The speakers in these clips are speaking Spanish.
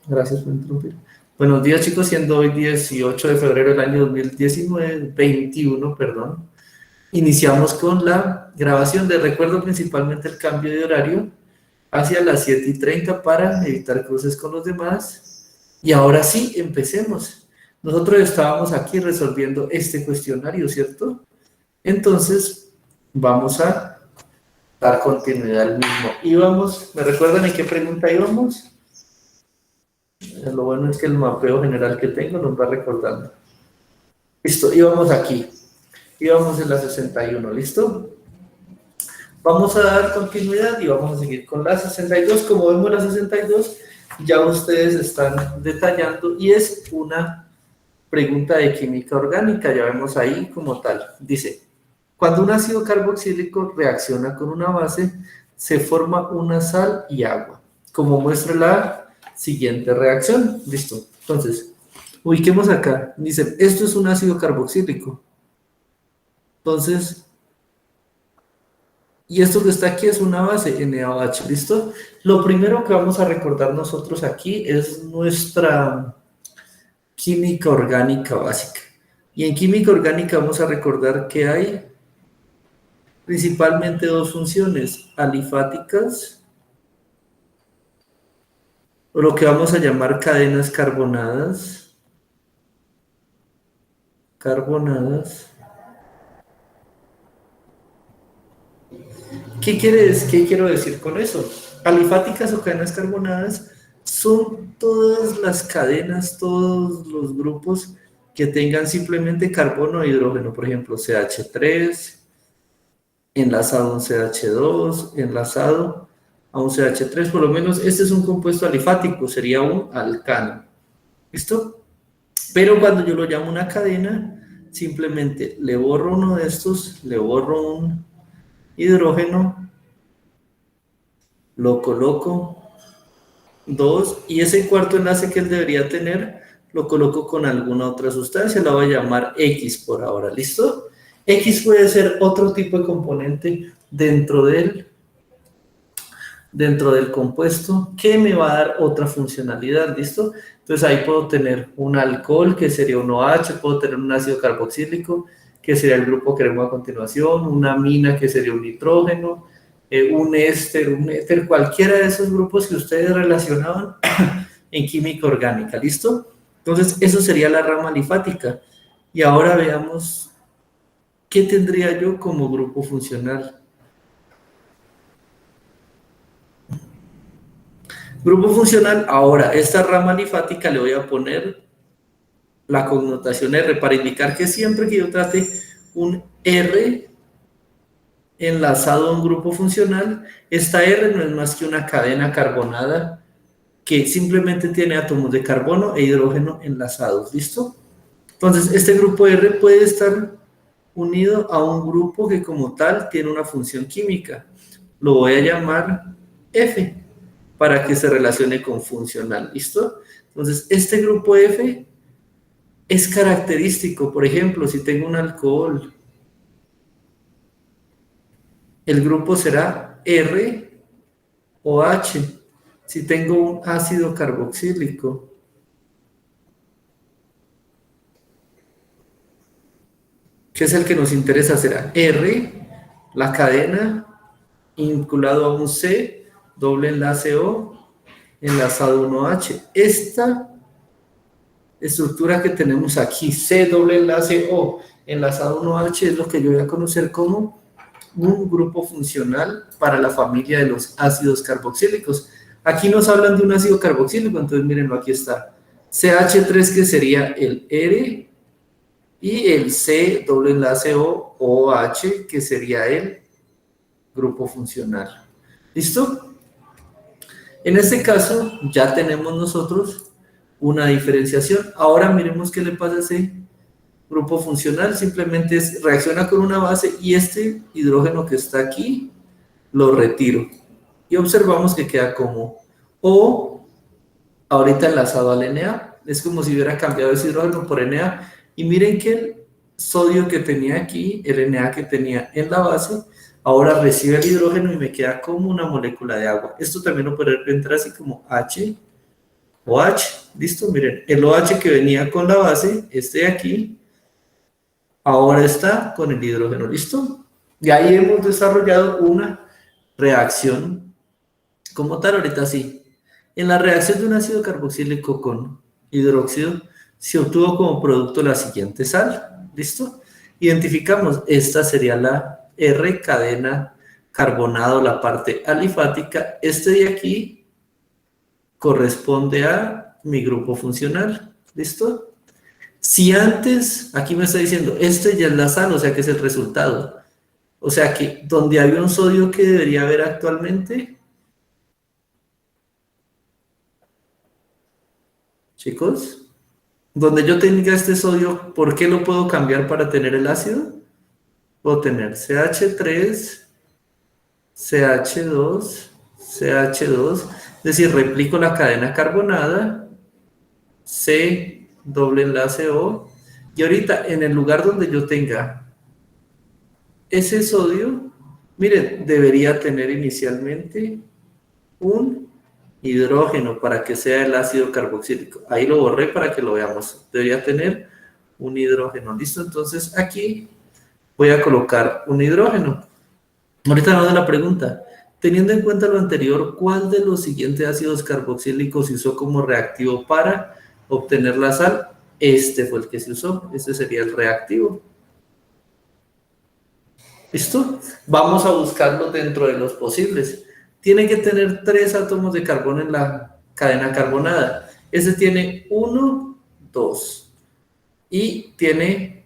Gracias por interrumpir. Buenos días, chicos, siendo hoy 18 de febrero del año 2021, perdón. Iniciamos con la grabación de recuerdo principalmente el cambio de horario hacia las 7:30 para evitar cruces con los demás. Y ahora sí, empecemos. Nosotros estábamos aquí resolviendo este cuestionario, ¿cierto? Entonces, vamos a dar continuidad al mismo. ¿Me recuerdan en qué pregunta íbamos? Lo bueno es que el mapeo general que tengo nos va recordando. Listo, íbamos aquí. Íbamos en la 61, ¿listo? Vamos a dar continuidad y vamos a seguir con la 62. Como vemos la 62, ya ustedes están detallando y es una pregunta de química orgánica, ya vemos ahí como tal. Dice, cuando un ácido carboxílico reacciona con una base, se forma una sal y agua, como muestra la siguiente reacción. Listo. Entonces, ubiquemos acá. Dice, esto es un ácido carboxílico. Entonces, y esto que está aquí es una base, NaOH, ¿listo? Lo primero que vamos a recordar nosotros aquí es nuestra química orgánica básica. Y en química orgánica vamos a recordar que hay principalmente dos funciones, alifáticas, o lo que vamos a llamar cadenas carbonadas. ¿Qué quiero decir con eso? Alifáticas o cadenas carbonadas son todas las cadenas, todos los grupos que tengan simplemente carbono e hidrógeno, por ejemplo, CH3, enlazado a un CH2, enlazado a un CH3, por lo menos este es un compuesto alifático, sería un alcano. ¿Listo? Pero cuando yo lo llamo una cadena, simplemente le borro uno de estos, le borro un hidrógeno, lo coloco 2 y ese cuarto enlace que él debería tener lo coloco con alguna otra sustancia, la voy a llamar X por ahora, ¿listo? X puede ser otro tipo de componente dentro del compuesto que me va a dar otra funcionalidad, ¿listo? Entonces ahí puedo tener un alcohol que sería un OH, puedo tener un ácido carboxílico que sería el grupo que veremos a continuación, una amina que sería un nitrógeno, un éter, cualquiera de esos grupos que ustedes relacionaban en química orgánica, ¿listo? Entonces eso sería la rama alifática. Y ahora veamos qué tendría yo como grupo funcional. Grupo funcional, ahora, esta rama alifática le voy a poner la connotación R para indicar que siempre que yo trate un R enlazado a un grupo funcional, esta R no es más que una cadena carbonada que simplemente tiene átomos de carbono e hidrógeno enlazados, ¿listo? Entonces, este grupo R puede estar unido a un grupo que como tal tiene una función química. Lo voy a llamar F para que se relacione con funcional, ¿listo? Entonces, este grupo F es característico. Por ejemplo, si tengo un alcohol, el grupo será R o H. Si tengo un ácido carboxílico, que es el que nos interesa, será R, la cadena, vinculado a un C, doble enlace O, enlazado a un OH. Esta estructura que tenemos aquí, C, doble enlace O, enlazado a un OH, es lo que yo voy a conocer como un grupo funcional para la familia de los ácidos carboxílicos. Aquí nos hablan de un ácido carboxílico, entonces mírenlo, aquí está. CH3 que sería el R y el C doble enlace O, OH que sería el grupo funcional. ¿Listo? En este caso ya tenemos nosotros una diferenciación. Ahora miremos qué le pasa a ese grupo funcional. Simplemente reacciona con una base y este hidrógeno que está aquí lo retiro. Y observamos que queda como O, ahorita enlazado al Na. Es como si hubiera cambiado ese hidrógeno por Na. Y miren que el sodio que tenía aquí, el Na que tenía en la base, Ahora recibe el hidrógeno y me queda como una molécula de agua. Esto también lo puede representar así como H o H. ¿Listo? Miren, el OH que venía con la base, este de aquí, ahora está con el hidrógeno. ¿Listo? Y ahí hemos desarrollado una reacción como tal. Ahorita sí. En la reacción de un ácido carboxílico con hidróxido se obtuvo como producto la siguiente sal. ¿Listo? Identificamos, esta sería la R, cadena carbonado, la parte alifática. Este de aquí corresponde a mi grupo funcional. ¿Listo? Si antes, aquí me está diciendo, este ya es la sal, o sea que es el resultado. O sea que donde había un sodio que debería haber actualmente, chicos, donde yo tenga este sodio, ¿por qué lo puedo cambiar para tener el ácido? Puedo tener CH3, CH2, CH2, es decir, replico la cadena carbonada, C, doble enlace O, y ahorita en el lugar donde yo tenga ese sodio, miren, debería tener inicialmente un hidrógeno para que sea el ácido carboxílico. Ahí lo borré para que lo veamos. Debería tener un hidrógeno. ¿Listo? Entonces aquí voy a colocar un hidrógeno. Ahorita nos da la pregunta. Teniendo en cuenta lo anterior, ¿cuál de los siguientes ácidos carboxílicos se usó como reactivo para obtener la sal? Este fue el que se usó. Este sería el reactivo. ¿Listo? Vamos a buscarlo dentro de los posibles. Tiene que tener 3 átomos de carbono en la cadena carbonada. Ese tiene 1, 2. Y tiene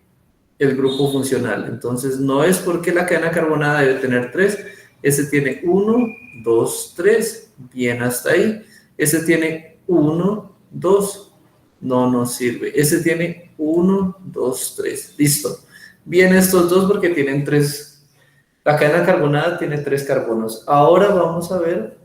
el grupo funcional. Entonces, no es porque la cadena carbonada debe tener 3. Ese tiene 1, 2, 3. Bien hasta ahí. Ese tiene 1, 2. No nos sirve. Ese tiene 1, 2, 3. Listo. Bien estos dos porque tienen 3. La cadena carbonada tiene 3 carbonos. Ahora vamos a ver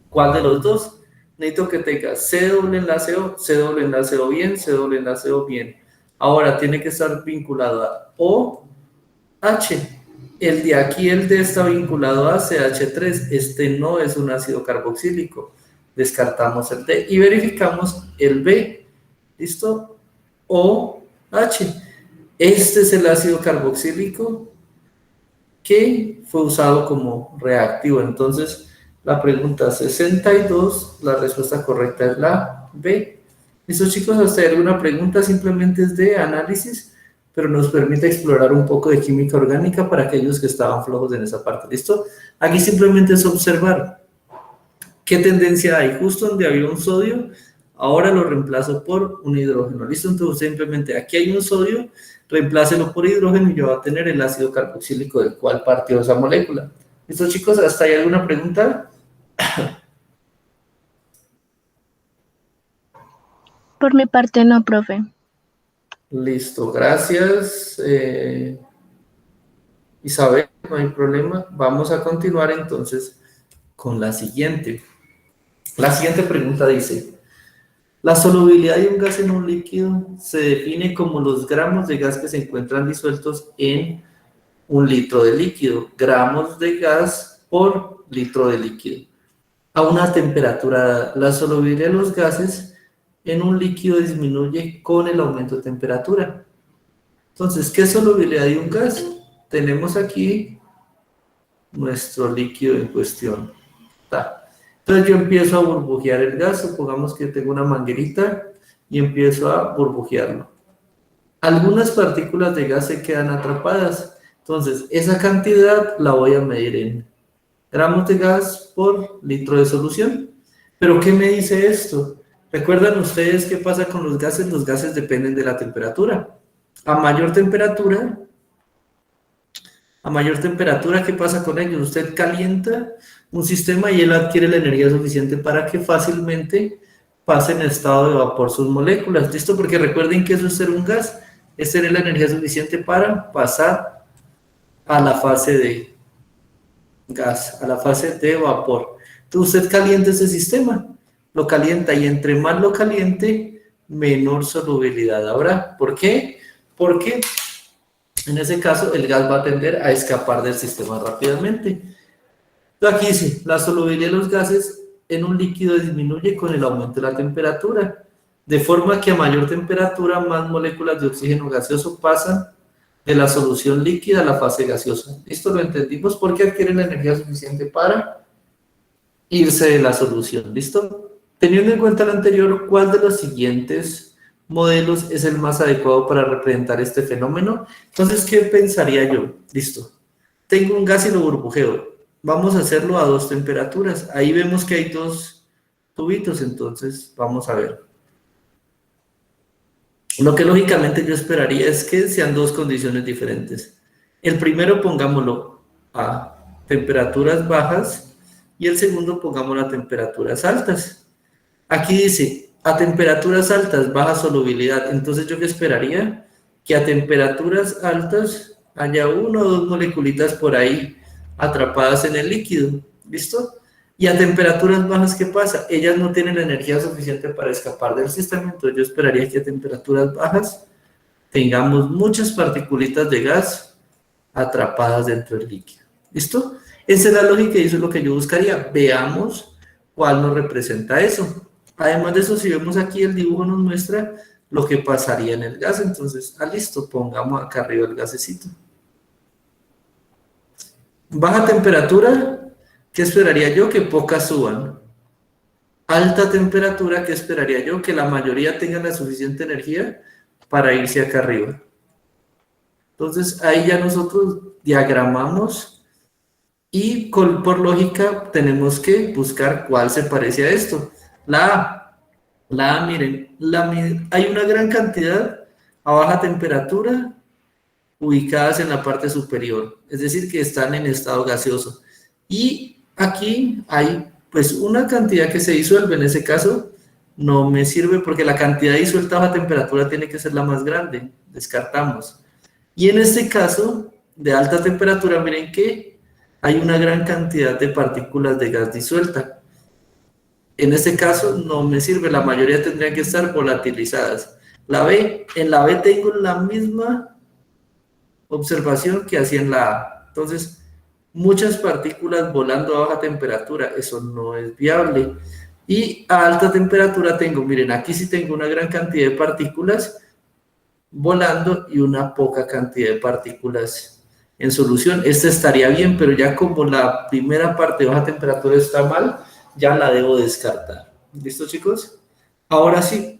cuál de los dos. Necesito que tenga C doble enlace O, C doble enlace O bien, C doble enlace O bien. Ahora tiene que estar vinculado a OH. El de aquí, el D está vinculado a CH3. Este no es un ácido carboxílico. Descartamos el D y verificamos el B. ¿Listo? OH. Este es el ácido carboxílico que fue usado como reactivo. Entonces, la pregunta 62, la respuesta correcta es la B. ¿Listo, chicos? Hasta ahí alguna pregunta, simplemente es de análisis, pero nos permite explorar un poco de química orgánica para aquellos que estaban flojos en esa parte. ¿Listo? Aquí simplemente es observar qué tendencia hay. Justo donde había un sodio, ahora lo reemplazo por un hidrógeno. ¿Listo? Entonces, simplemente aquí hay un sodio, reemplácelo por hidrógeno y yo voy a tener el ácido carboxílico del cual partió esa molécula. ¿Listo, chicos? ¿Hasta ahí alguna pregunta? Por mi parte no, profe. Listo, gracias. Isabel, no hay problema. Vamos a continuar entonces con la siguiente. La siguiente pregunta dice: la solubilidad de un gas en un líquido se define como los gramos de gas que se encuentran disueltos en un litro de líquido. Gramos de gas por litro de líquido. A una temperatura, la solubilidad de los gases en un líquido disminuye con el aumento de temperatura. Entonces, ¿qué es solubilidad de un gas? Tenemos aquí nuestro líquido en cuestión. Entonces yo empiezo a burbujear el gas, supongamos que tengo una manguerita y empiezo a burbujearlo. Algunas partículas de gas se quedan atrapadas, entonces esa cantidad la voy a medir en gramos de gas por litro de solución. ¿Pero qué me dice esto? ¿Recuerdan ustedes qué pasa con los gases? Los gases dependen de la temperatura. A mayor temperatura, ¿qué pasa con ellos? Usted calienta un sistema y él adquiere la energía suficiente para que fácilmente pase en estado de vapor sus moléculas. ¿Listo? Porque recuerden que eso es ser un gas, es tener la energía suficiente para pasar a la fase de gas, a la fase de vapor. Entonces usted calienta ese sistema, lo calienta y entre más lo caliente, menor solubilidad habrá. ¿Por qué? Porque En ese caso, el gas va a tender a escapar del sistema rápidamente. Entonces, aquí dice, la solubilidad de los gases en un líquido disminuye con el aumento de la temperatura, de forma que a mayor temperatura, más moléculas de oxígeno gaseoso pasan de la solución líquida a la fase gaseosa. Esto lo entendimos porque adquieren la energía suficiente para irse de la solución. ¿Listo? Teniendo en cuenta lo anterior, ¿cuál de los siguientes modelos es el más adecuado para representar este fenómeno? Entonces, ¿qué pensaría yo? Listo. Tengo un gas y lo burbujeo. Vamos a hacerlo a 2 temperaturas. Ahí vemos que hay 2 tubitos, entonces vamos a ver. Lo que lógicamente yo esperaría es que sean 2 condiciones diferentes. El primero pongámoslo a temperaturas bajas y el segundo pongámoslo a temperaturas altas. Aquí dice, a temperaturas altas, baja solubilidad. Entonces, ¿yo qué esperaría? Que a temperaturas altas haya 1 o 2 moleculitas por ahí atrapadas en el líquido. ¿Listo? Y a temperaturas bajas, ¿qué pasa? Ellas no tienen la energía suficiente para escapar del sistema. Entonces, yo esperaría que a temperaturas bajas tengamos muchas partículas de gas atrapadas dentro del líquido. ¿Listo? Esa es la lógica y eso es lo que yo buscaría. Veamos cuál nos representa eso. Además de eso, si vemos aquí el dibujo nos muestra lo que pasaría en el gas. Entonces, listo, pongamos acá arriba el gasecito. Baja temperatura, ¿qué esperaría yo? Que pocas suban. Alta temperatura, ¿qué esperaría yo? Que la mayoría tengan la suficiente energía para irse acá arriba. Entonces, ahí ya nosotros diagramamos y por lógica tenemos que buscar cuál se parece a esto. La A, miren, hay una gran cantidad a baja temperatura ubicadas en la parte superior, es decir, que están en estado gaseoso. Y aquí hay pues una cantidad que se disuelve, en ese caso no me sirve porque la cantidad disuelta a baja temperatura tiene que ser la más grande, descartamos. Y en este caso de alta temperatura, miren que hay una gran cantidad de partículas de gas disuelta. En este caso no me sirve, la mayoría tendrían que estar volatilizadas. La B, en la B tengo la misma observación que hacía en la A. Entonces, muchas partículas volando a baja temperatura, eso no es viable. Y a alta temperatura tengo, miren, aquí sí tengo una gran cantidad de partículas volando y una poca cantidad de partículas en solución. Esta estaría bien, pero ya como la primera parte de baja temperatura está mal, ya la debo descartar. ¿Listo, chicos? Ahora sí,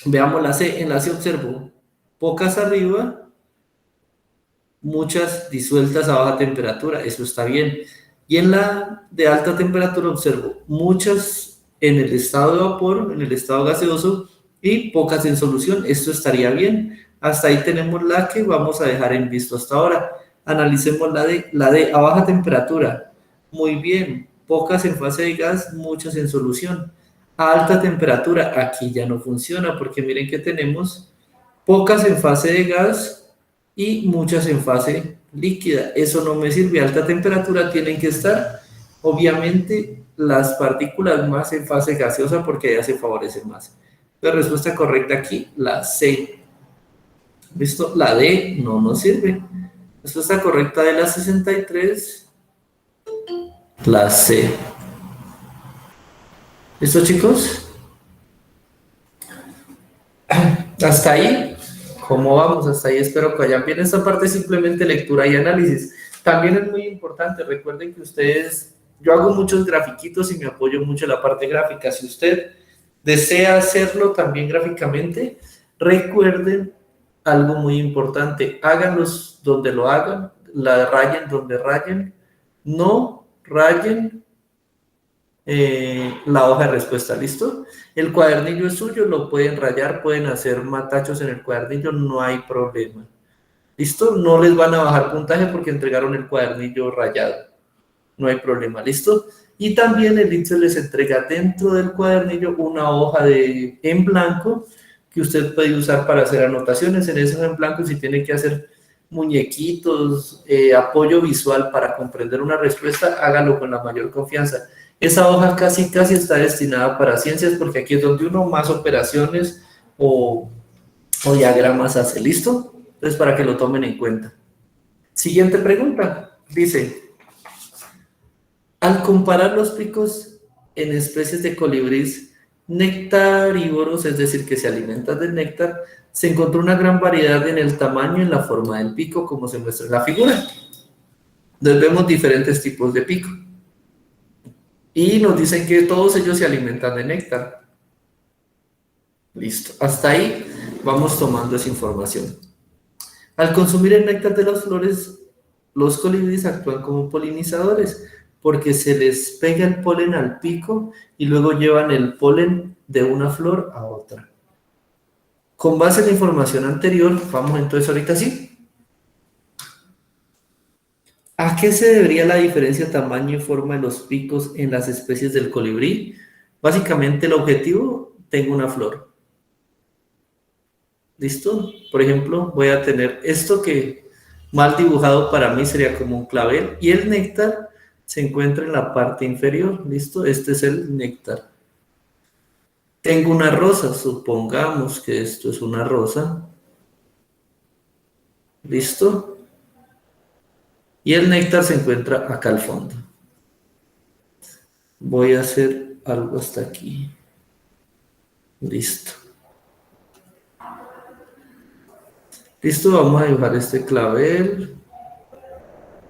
veamos la C. En la C observo pocas arriba, muchas disueltas a baja temperatura, eso está bien. Y en la de alta temperatura observo muchas en el estado de vapor, en el estado gaseoso, y pocas en solución, esto estaría bien. Hasta ahí tenemos la que vamos a dejar en visto hasta ahora. Analicemos la D a baja temperatura. Muy bien, pocas en fase de gas, muchas en solución. A alta temperatura, aquí ya no funciona, porque miren que tenemos pocas en fase de gas y muchas en fase líquida. Eso no me sirve. A alta temperatura tienen que estar, obviamente, las partículas más en fase gaseosa, porque ya se favorece más. La respuesta correcta aquí, la C. ¿Listo? La D no nos sirve. Respuesta correcta de la 63, la C. ¿Listo, chicos? Hasta ahí, ¿cómo vamos? Hasta ahí espero que vayan bien. Esta parte es simplemente lectura y análisis. También es muy importante, recuerden que ustedes, yo hago muchos grafiquitos y me apoyo mucho en la parte gráfica. Si usted desea hacerlo también gráficamente, recuerden algo muy importante, háganlos donde lo hagan, la rayen donde rayen, no rayen la hoja de respuesta, ¿listo? El cuadernillo es suyo, lo pueden rayar, pueden hacer matachos en el cuadernillo, no hay problema, ¿listo? No les van a bajar puntaje porque entregaron el cuadernillo rayado, no hay problema, ¿listo? Y también el ITSE les entrega dentro del cuadernillo una hoja en blanco que usted puede usar para hacer anotaciones. En esa hoja en blanco, si tiene que hacer muñequitos, apoyo visual para comprender una respuesta, hágalo con la mayor confianza. Esa hoja casi está destinada para ciencias porque aquí es donde uno más operaciones o diagramas hace. ¿Listo? Entonces, para que lo tomen en cuenta. Siguiente pregunta. Dice, al comparar los picos en especies de colibríes nectarívoros, es decir, que se alimentan del néctar, se encontró una gran variedad en el tamaño y en la forma del pico, como se muestra en la figura. Entonces vemos diferentes tipos de pico. Y nos dicen que todos ellos se alimentan de néctar. Listo. Hasta ahí vamos tomando esa información. Al consumir el néctar de las flores, los colibríes actúan como polinizadores porque se les pega el polen al pico y luego llevan el polen de una flor a otra. Con base en la información anterior, vamos entonces ahorita sí. ¿A qué se debería la diferencia de tamaño y forma de los picos en las especies del colibrí? Básicamente el objetivo, tengo una flor. ¿Listo? Por ejemplo, voy a tener esto que mal dibujado para mí sería como un clavel y el néctar se encuentra en la parte inferior. ¿Listo? Este es el néctar. Tengo una rosa, supongamos que esto es una rosa. ¿Listo? Y el néctar se encuentra acá al fondo. Voy a hacer algo hasta aquí. Listo. Listo, vamos a dibujar este clavel.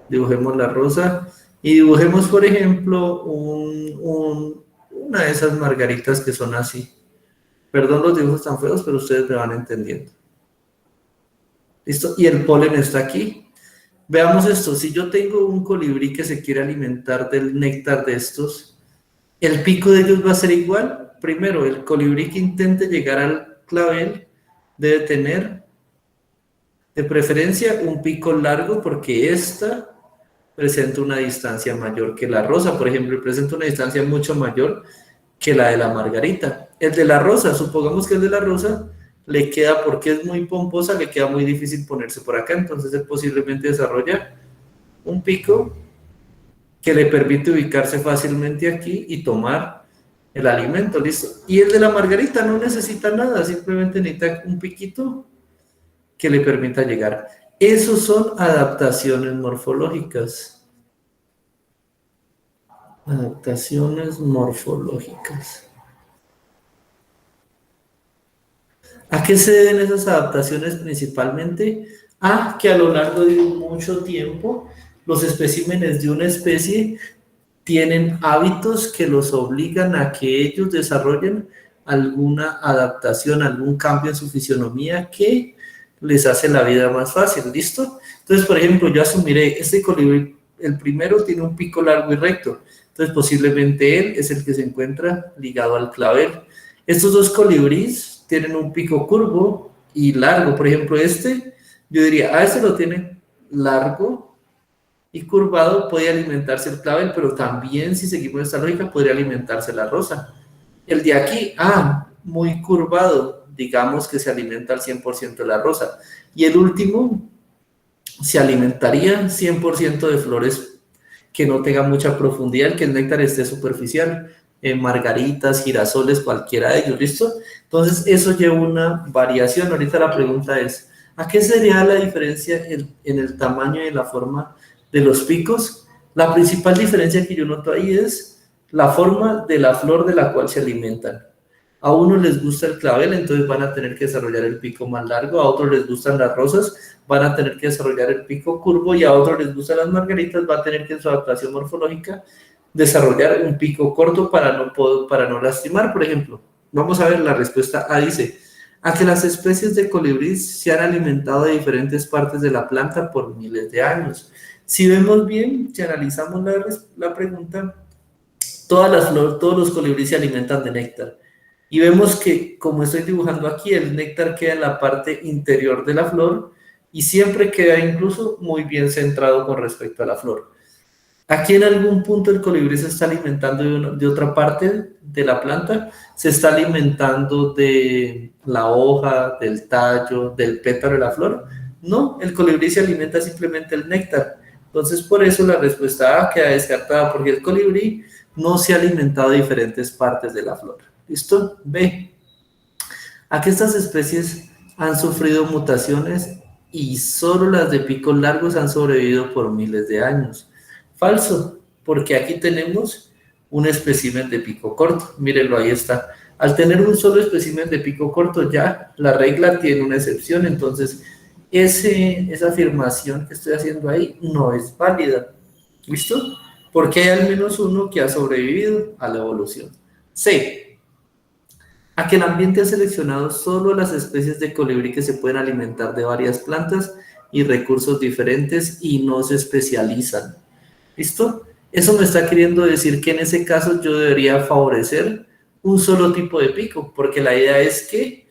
Dibujemos la rosa. Y dibujemos, por ejemplo, una de esas margaritas que son así. Perdón los dibujos tan feos, pero ustedes me van entendiendo. ¿Listo? Y el polen está aquí. Veamos esto. Si yo tengo un colibrí que se quiere alimentar del néctar de estos, ¿el pico de ellos va a ser igual? Primero, el colibrí que intente llegar al clavel debe tener, de preferencia, un pico largo porque esta presenta una distancia mayor que la rosa. Por ejemplo, presenta una distancia mucho mayor que la de la margarita. El de la rosa, supongamos que el de la rosa le queda, porque es muy pomposa, le queda muy difícil ponerse por acá, entonces él posiblemente desarrolla un pico que le permite ubicarse fácilmente aquí y tomar el alimento, ¿listo? Y el de la margarita no necesita nada, simplemente necesita un piquito que le permita llegar. Esos son adaptaciones morfológicas. Adaptaciones morfológicas. ¿A qué se deben esas adaptaciones principalmente? A que a lo largo de mucho tiempo los especímenes de una especie tienen hábitos que los obligan a que ellos desarrollen alguna adaptación, algún cambio en su fisionomía que les hace la vida más fácil, ¿listo? Entonces, por ejemplo, yo asumiré, este colibrí, el primero tiene un pico largo y recto, entonces posiblemente él es el que se encuentra ligado al clavel. Estos dos colibríes tienen un pico curvo y largo, por ejemplo, este, yo diría, este lo tiene largo y curvado, puede alimentarse el clavel, pero también, si seguimos esta lógica, podría alimentarse la rosa. El de aquí, muy curvado, digamos que se alimenta al 100% de la rosa. Y el último se alimentaría 100% de flores que no tengan mucha profundidad, que el néctar esté superficial, margaritas, girasoles, cualquiera de ellos, ¿listo? Entonces, eso lleva una variación. Ahorita la pregunta es, ¿a qué sería la diferencia en el tamaño y en la forma de los picos? La principal diferencia que yo noto ahí es la forma de la flor de la cual se alimentan. A unos les gusta el clavel, entonces van a tener que desarrollar el pico más largo, a otros les gustan las rosas, van a tener que desarrollar el pico curvo, y a otros les gustan las margaritas, va a tener que en su adaptación morfológica desarrollar un pico corto para no lastimar, por ejemplo. Vamos a ver la respuesta A, dice, a que las especies de colibríes se han alimentado de diferentes partes de la planta por miles de años. Si vemos bien, si analizamos la pregunta, todos los colibríes se alimentan de néctar. Y vemos que, como estoy dibujando aquí, el néctar queda en la parte interior de la flor y siempre queda incluso muy bien centrado con respecto a la flor. Aquí en algún punto el colibrí se está alimentando de otra parte de la planta, se está alimentando de la hoja, del tallo, del pétalo de la flor. No, el colibrí se alimenta simplemente del néctar. Entonces, por eso la respuesta A queda descartada, porque el colibrí no se ha alimentado de diferentes partes de la flor. ¿Listo? B. ¿A que estas especies han sufrido mutaciones y solo las de picos largos han sobrevivido por miles de años. Falso, porque aquí tenemos un espécimen de pico corto. Mírenlo, ahí está. Al tener un solo espécimen de pico corto, ya la regla tiene una excepción, entonces esa afirmación que estoy haciendo ahí no es válida. ¿Listo? Porque hay al menos uno que ha sobrevivido a la evolución. C. A que el ambiente ha seleccionado solo las especies de colibrí que se pueden alimentar de varias plantas y recursos diferentes y no se especializan. ¿Listo? Eso me está queriendo decir que en ese caso yo debería favorecer un solo tipo de pico, porque la idea es que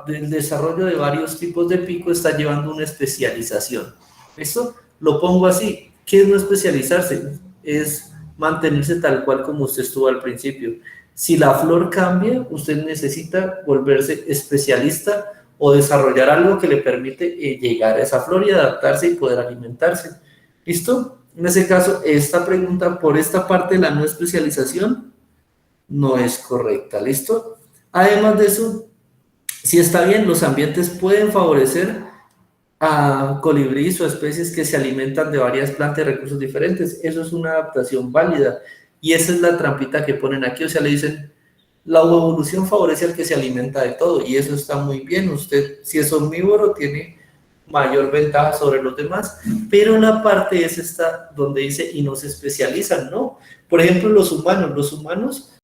el desarrollo de varios tipos de pico está llevando una especialización. ¿Listo? Lo pongo así. ¿Qué es no especializarse? Es mantenerse tal cual como usted estuvo al principio. Si la flor cambia, usted necesita volverse especialista o desarrollar algo que le permite llegar a esa flor y adaptarse y poder alimentarse. ¿Listo? En ese caso, esta pregunta por esta parte de la no especialización no es correcta. ¿Listo? Además de eso, si está bien, los ambientes pueden favorecer a colibríes o especies que se alimentan de varias plantas y recursos diferentes. Eso es una adaptación válida. Y esa es la trampita que ponen aquí. O sea, le dicen, la evolución favorece al que se alimenta de todo. Y eso está muy bien. Usted, si es omnívoro, tiene mayor ventaja sobre los demás. Pero la parte es esta donde dice, y no se especializan, ¿no? Por ejemplo, los humanos.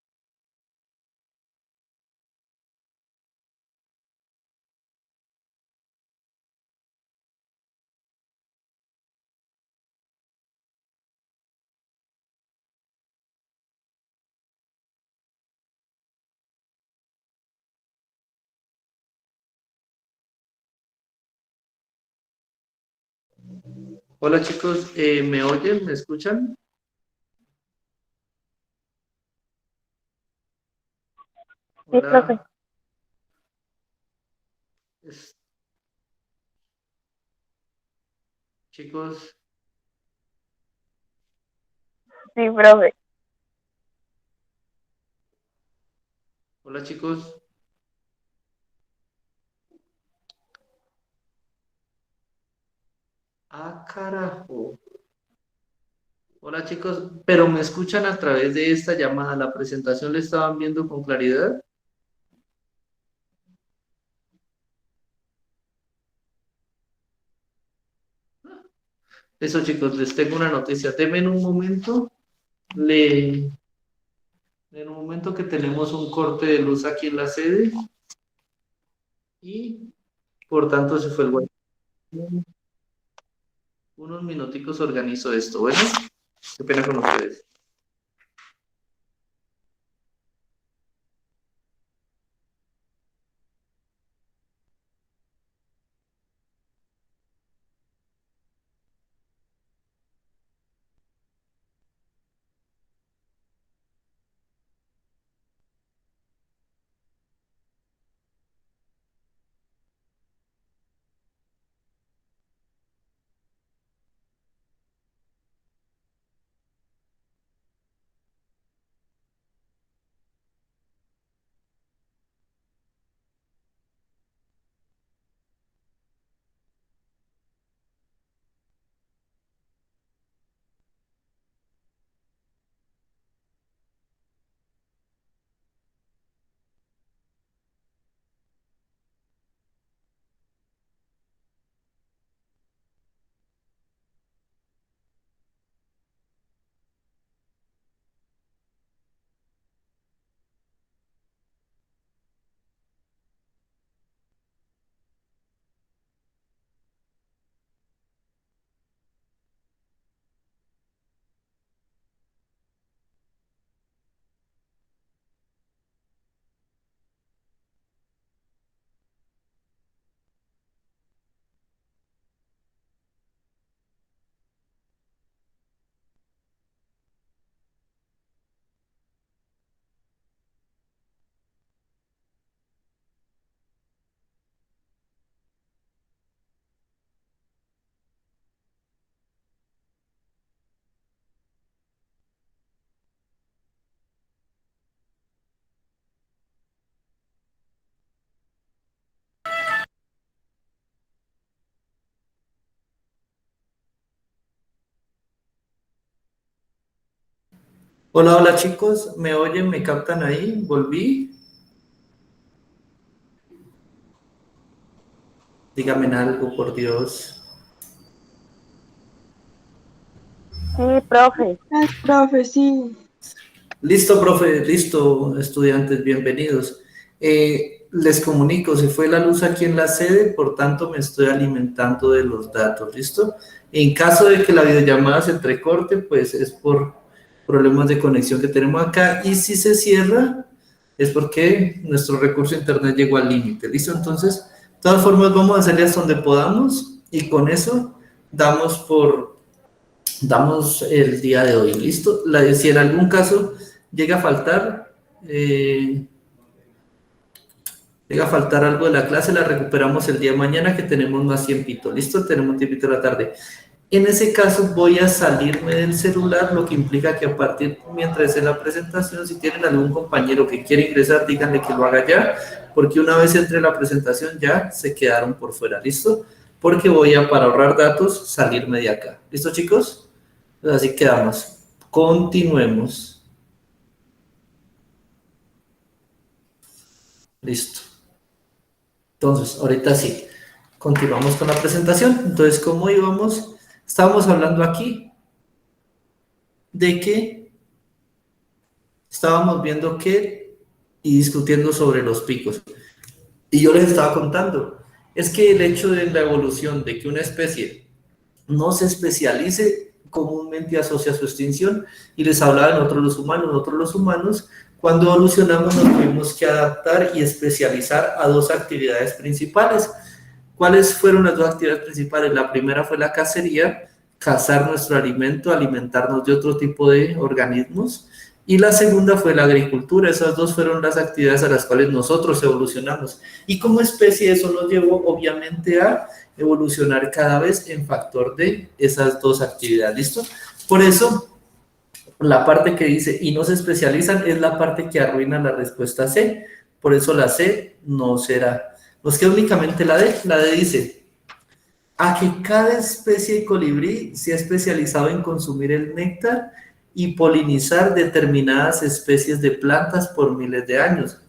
Hola chicos, ¿me oyen? ¿Me escuchan? Sí, profe. Hola. Es- Chicos, Sí, profe. hola chicos. Ah, carajo. Hola chicos, pero me escuchan a través de esta llamada. La presentación la estaban viendo con claridad. Eso chicos, les tengo una noticia. Denme en un momento. Le, en un momento que tenemos un corte de luz aquí en la sede y por tanto se fue el wifi. Unos minuticos organizo esto. Bueno, qué pena con ustedes. Hola, hola chicos, ¿me oyen? ¿Me captan ahí? ¿Volví? Díganme algo, por Dios. Sí, profe. Profe, sí. Listo, profe, listo, estudiantes, bienvenidos. Les comunico, se fue la luz aquí en la sede, por tanto me estoy alimentando de los datos, ¿listo? En caso de que la videollamada se entrecorte, pues es por problemas de conexión que tenemos acá, y si se cierra, es porque nuestro recurso internet llegó al límite, ¿listo? Entonces, de todas formas, vamos a hacerle hasta donde podamos, y con eso damos el día de hoy, ¿listo? Si en algún caso llega a faltar, eh, llega a faltar algo de la clase, la recuperamos el día de mañana que tenemos más tiempito, ¿listo? Tenemos tiempito de la tarde. En ese caso voy a salirme del celular, lo que implica que a partir, mientras en la presentación, si tienen algún compañero que quiere ingresar, díganle que lo haga ya, porque una vez entre la presentación ya se quedaron por fuera, ¿listo? Porque voy a, para ahorrar datos, salirme de acá. ¿Listo, chicos? Así quedamos. Continuemos. Listo. Entonces, ahorita sí. Continuamos con la presentación. Entonces, ¿cómo íbamos? Estábamos hablando aquí de que estábamos viendo que y discutiendo sobre los picos. Y yo les estaba contando, es que el hecho de la evolución, de que una especie no se especialice, comúnmente asocia su extinción, y les hablaba en otros los humanos, cuando evolucionamos nos tuvimos que adaptar y especializar a dos actividades principales. ¿Cuáles fueron las dos actividades principales? La primera fue la cacería, cazar nuestro alimento, alimentarnos de otro tipo de organismos, y la segunda fue la agricultura. Esas dos fueron las actividades a las cuales nosotros evolucionamos. Y como especie eso nos llevó obviamente a evolucionar cada vez en factor de esas dos actividades, ¿listo? Por eso, la parte que dice y no se especializan es la parte que arruina la respuesta C. Por eso la C no será. Nos queda únicamente la D. La D dice, a que cada especie de colibrí se ha especializado en consumir el néctar y polinizar determinadas especies de plantas por miles de años.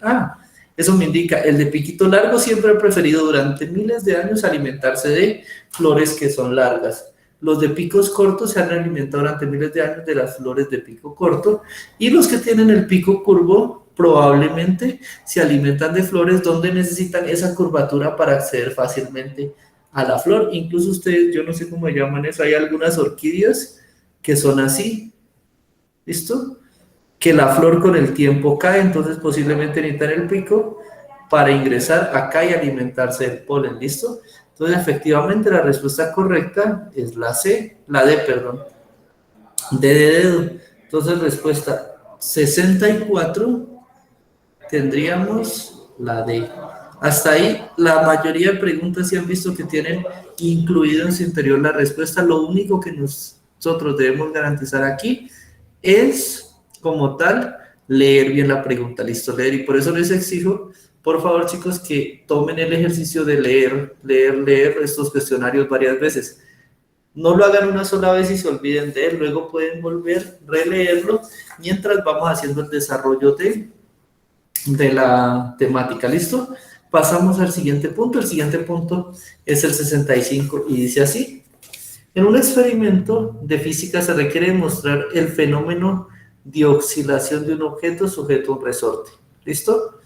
Eso me indica, el de piquito largo siempre ha preferido durante miles de años alimentarse de flores que son largas. Los de picos cortos se han alimentado durante miles de años de las flores de pico corto, y los que tienen el pico curvo probablemente se alimentan de flores donde necesitan esa curvatura para acceder fácilmente a la flor. Incluso ustedes, yo no sé cómo llaman eso, hay algunas orquídeas que son así, ¿listo? Que la flor con el tiempo cae, entonces posiblemente necesitan el pico para ingresar acá y alimentarse del polen, ¿listo? Entonces efectivamente la respuesta correcta es la C, la D, perdón, D de dedo. Entonces respuesta 64 tendríamos la D. Hasta ahí, la mayoría de preguntas sí han visto que tienen incluido en su interior la respuesta. Lo único que nosotros debemos garantizar aquí es, como tal, leer bien la pregunta. Listo, leer. Y por eso les exijo, por favor, chicos, que tomen el ejercicio de leer estos cuestionarios varias veces. No lo hagan una sola vez y se olviden de él. Luego pueden volver, releerlo, mientras vamos haciendo el desarrollo de la temática. ¿Listo? Pasamos al siguiente punto. El siguiente punto es el 65 y dice así. En un experimento de física se requiere demostrar el fenómeno de oscilación de un objeto sujeto a un resorte. ¿Listo?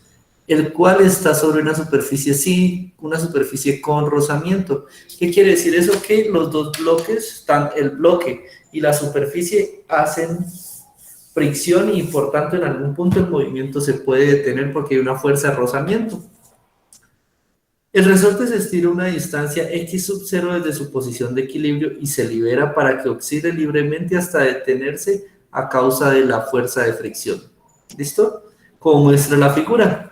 El cual está sobre una superficie, una superficie con rozamiento. ¿Qué quiere decir eso? Que los dos bloques, el bloque y la superficie, hacen fricción y por tanto en algún punto el movimiento se puede detener porque hay una fuerza de rozamiento. El resorte se estira a una distancia x sub 0 desde su posición de equilibrio y se libera para que oscile libremente hasta detenerse a causa de la fuerza de fricción. ¿Listo? Como muestra la figura.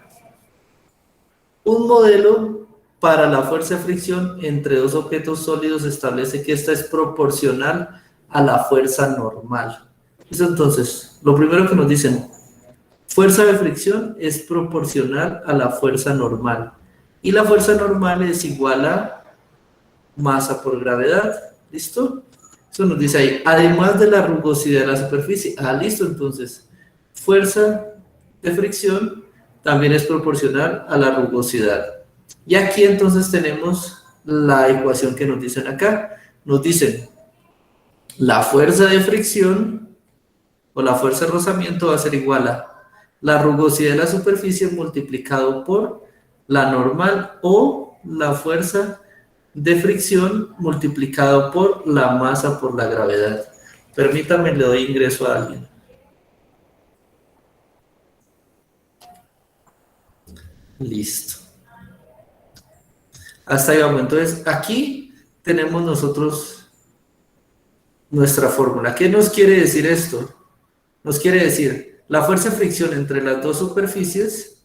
Un modelo para la fuerza de fricción entre dos objetos sólidos establece que esta es proporcional a la fuerza normal. Entonces, lo primero que nos dicen, fuerza de fricción es proporcional a la fuerza normal. Y la fuerza normal es igual a masa por gravedad. ¿Listo? Eso nos dice ahí, además de la rugosidad de la superficie. Ah, listo, entonces, fuerza de fricción también es proporcional a la rugosidad. Y aquí entonces tenemos la ecuación que nos dicen acá. Nos dicen, la fuerza de fricción o la fuerza de rozamiento va a ser igual a la rugosidad de la superficie multiplicado por la normal o la fuerza de fricción multiplicado por la masa por la gravedad. Permítame, le doy ingreso a alguien. Listo. Hasta ahí vamos. Entonces, aquí tenemos nosotros nuestra fórmula. ¿Qué nos quiere decir esto? Nos quiere decir, la fuerza de fricción entre las dos superficies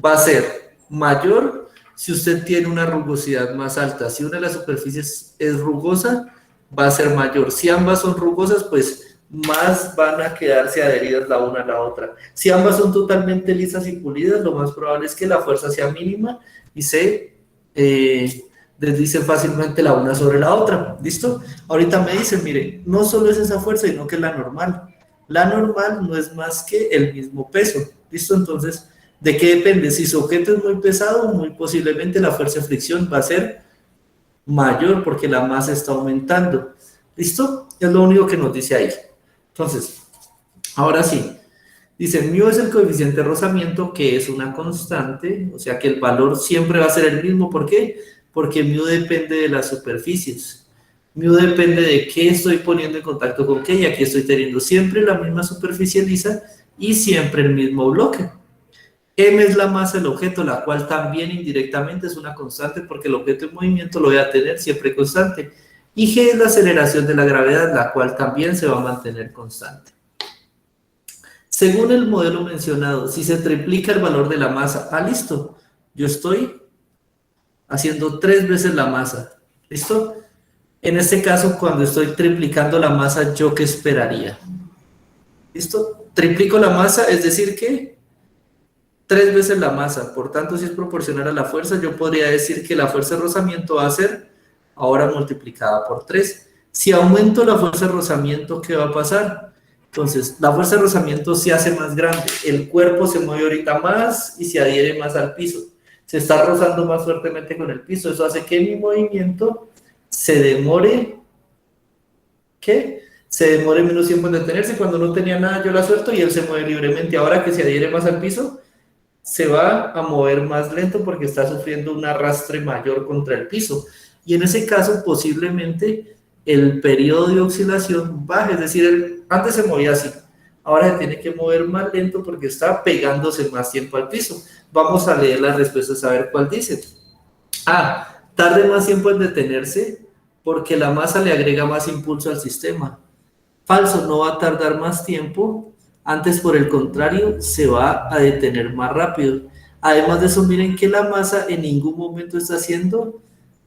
va a ser mayor si usted tiene una rugosidad más alta. Si una de las superficies es rugosa, va a ser mayor. Si ambas son rugosas, pues más van a quedarse adheridas la una a la otra. Si ambas son totalmente lisas y pulidas, lo más probable es que la fuerza sea mínima y se deslice fácilmente la una sobre la otra. ¿Listo? Ahorita me dicen, mire, no solo es esa fuerza, sino que es la normal. La normal no es más que el mismo peso. ¿Listo? Entonces, ¿de qué depende? Si su objeto es muy pesado, muy posiblemente la fuerza de fricción va a ser mayor porque la masa está aumentando. ¿Listo? Es lo único que nos dice ahí. Entonces, ahora sí, dice, μ es el coeficiente de rozamiento, que es una constante, o sea que el valor siempre va a ser el mismo. ¿Por qué? Porque μ depende de las superficies. μ depende de qué estoy poniendo en contacto con qué, y aquí estoy teniendo siempre la misma superficie lisa y siempre el mismo bloque. M es la masa del objeto, la cual también indirectamente es una constante porque el objeto en movimiento lo voy a tener siempre constante. Y G es la aceleración de la gravedad, la cual también se va a mantener constante. Según el modelo mencionado, si se triplica el valor de la masa, listo, yo estoy haciendo 3 veces la masa, ¿listo? En este caso, cuando estoy triplicando la masa, ¿yo qué esperaría? ¿Listo? Triplico la masa, es decir que 3 veces la masa, por tanto, si es proporcional a la fuerza, yo podría decir que la fuerza de rozamiento va a ser ahora multiplicada por 3. Si aumento la fuerza de rozamiento, ¿qué va a pasar? Entonces, la fuerza de rozamiento se hace más grande, el cuerpo se mueve ahorita más y se adhiere más al piso, se está rozando más fuertemente con el piso, eso hace que mi movimiento se demore, ¿qué? Se demore menos tiempo en detenerse. Cuando no tenía nada yo la suelto y él se mueve libremente. Ahora que se adhiere más al piso, se va a mover más lento porque está sufriendo un arrastre mayor contra el piso. Y en ese caso, posiblemente el periodo de oscilación baje, es decir, él antes se movía así, ahora se tiene que mover más lento porque está pegándose más tiempo al piso. Vamos a leer las respuestas a ver cuál dice. Tarde más tiempo en detenerse porque la masa le agrega más impulso al sistema. Falso, no va a tardar más tiempo, antes por el contrario se va a detener más rápido. Además de eso, miren que la masa en ningún momento está haciendo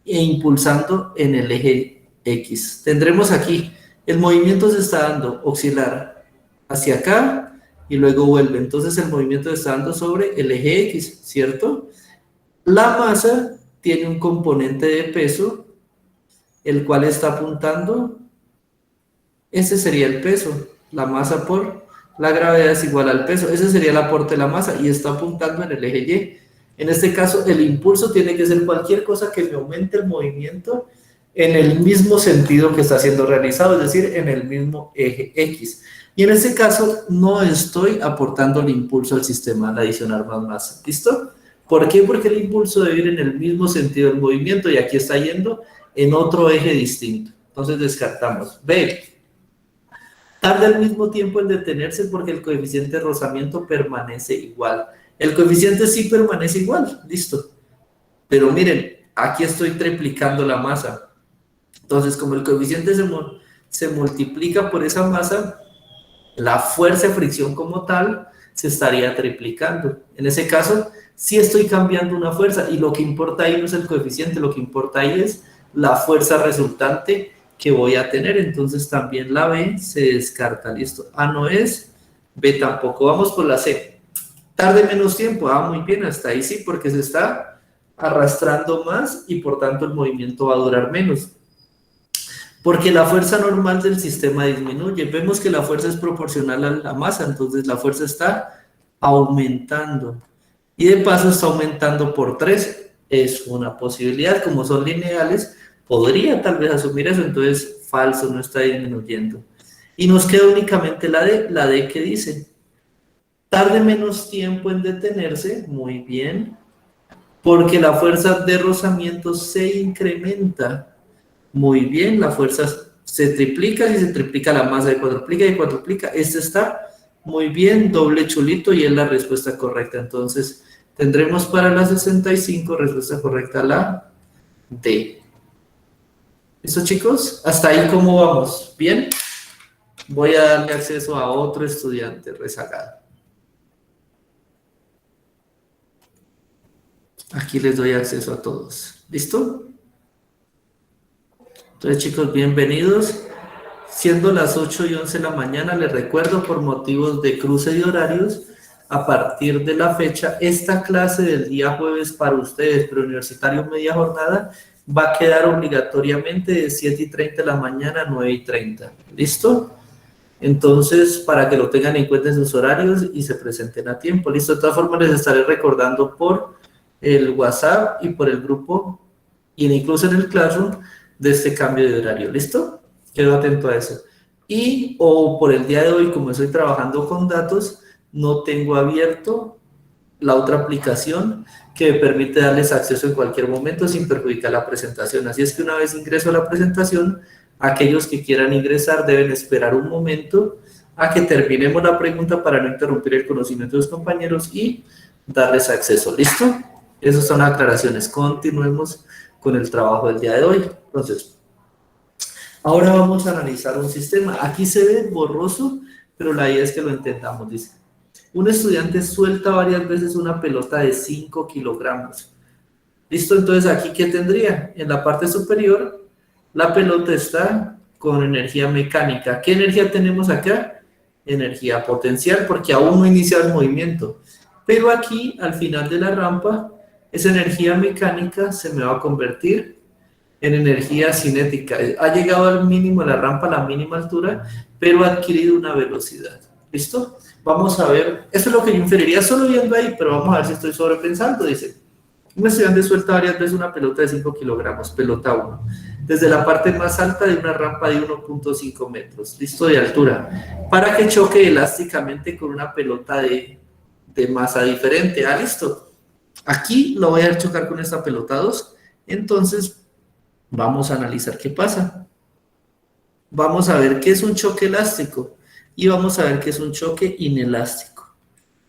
e impulsando en el eje X. Tendremos aquí, el movimiento se está dando oscilar hacia acá y luego vuelve. Entonces el movimiento se está dando sobre el eje X, ¿cierto? La masa tiene un componente de peso, el cual está apuntando, ese sería el peso, la masa por la gravedad es igual al peso, ese sería el aporte de la masa y está apuntando en el eje Y. En este caso, el impulso tiene que ser cualquier cosa que me aumente el movimiento en el mismo sentido que está siendo realizado, es decir, en el mismo eje X. Y en este caso, no estoy aportando el impulso al sistema al adicionar más masa. ¿Listo? ¿Por qué? Porque el impulso debe ir en el mismo sentido del movimiento y aquí está yendo en otro eje distinto. Entonces descartamos. B. Tarda el mismo tiempo en detenerse porque el coeficiente de rozamiento permanece igual. El coeficiente sí permanece igual, listo. Pero miren, aquí estoy triplicando la masa. Entonces, como el coeficiente se multiplica por esa masa, la fuerza de fricción como tal se estaría triplicando. En ese caso, sí estoy cambiando una fuerza y lo que importa ahí no es el coeficiente, lo que importa ahí es la fuerza resultante que voy a tener. Entonces también la B se descarta, listo. A no es, B tampoco. Vamos por la C. Tarde menos tiempo, muy bien, hasta ahí sí, porque se está arrastrando más y por tanto el movimiento va a durar menos. Porque la fuerza normal del sistema disminuye. Vemos que la fuerza es proporcional a la masa, entonces la fuerza está aumentando. Y de paso está aumentando por 3. Es una posibilidad, como son lineales, podría tal vez asumir eso, entonces falso, no está disminuyendo. Y nos queda únicamente la D que dice, tarde menos tiempo en detenerse, muy bien, porque la fuerza de rozamiento se incrementa. Muy bien, la fuerza se triplica, si se triplica la masa de cuadruplica y cuadruplica. Este está muy bien, doble chulito y es la respuesta correcta. Entonces, tendremos para la 65 respuesta correcta la D. ¿Listo, chicos? Hasta ahí, ¿cómo vamos? ¿Bien? Voy a darle acceso a otro estudiante rezagado. Aquí les doy acceso a todos. ¿Listo? Entonces, chicos, bienvenidos. Siendo las 8:11 de la mañana, les recuerdo, por motivos de cruce de horarios, a partir de la fecha, esta clase del día jueves para ustedes, preuniversitario media jornada, va a quedar obligatoriamente de 7:30 de la mañana a 9:30. ¿Listo? Entonces, para que lo tengan en cuenta en sus horarios y se presenten a tiempo. ¿Listo? De todas formas, les estaré recordando por el WhatsApp y por el grupo, y incluso en el Classroom, de este cambio de horario. ¿Listo? Quedo atento a eso. Y, o por el día de hoy, como estoy trabajando con datos, no tengo abierto la otra aplicación que me permite darles acceso en cualquier momento sin perjudicar la presentación. Así es que una vez ingreso a la presentación, aquellos que quieran ingresar deben esperar un momento a que terminemos la pregunta para no interrumpir el conocimiento de los compañeros y darles acceso. ¿Listo? Esas son las aclaraciones. Continuemos con el trabajo del día de hoy. Entonces, ahora vamos a analizar un sistema. Aquí se ve borroso, pero la idea es que lo entendamos. Dice, un estudiante suelta varias veces una pelota de 5 kilogramos. ¿Listo? Entonces, ¿aquí qué tendría? En la parte superior, la pelota está con energía mecánica. ¿Qué energía tenemos acá? Energía potencial, porque aún no inicia el movimiento. Pero aquí, al final de la rampa, esa energía mecánica se me va a convertir en energía cinética. Ha llegado al mínimo de la rampa, a la mínima altura, pero ha adquirido una velocidad. ¿Listo? Vamos a ver, esto es lo que yo inferiría solo viendo ahí, pero vamos a ver si estoy sobrepensando. Dice, un estudiante suelta varias veces una pelota de 5 kilogramos, pelota 1, desde la parte más alta de una rampa de 1.5 metros, ¿listo? De altura, para que choque elásticamente con una pelota de masa diferente. Ah, listo. Aquí lo voy a chocar con esta pelota 2, entonces vamos a analizar qué pasa. Vamos a ver qué es un choque elástico y vamos a ver qué es un choque inelástico.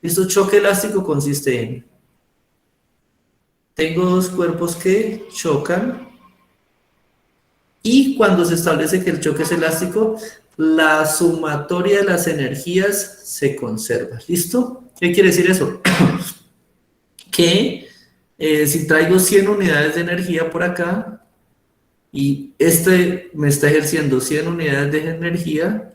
¿Listo? Choque elástico consiste en, tengo dos cuerpos que chocan y cuando se establece que el choque es elástico, la sumatoria de las energías se conserva. ¿Listo? ¿Qué quiere decir eso? Que si traigo 100 unidades de energía por acá y este me está ejerciendo 100 unidades de energía,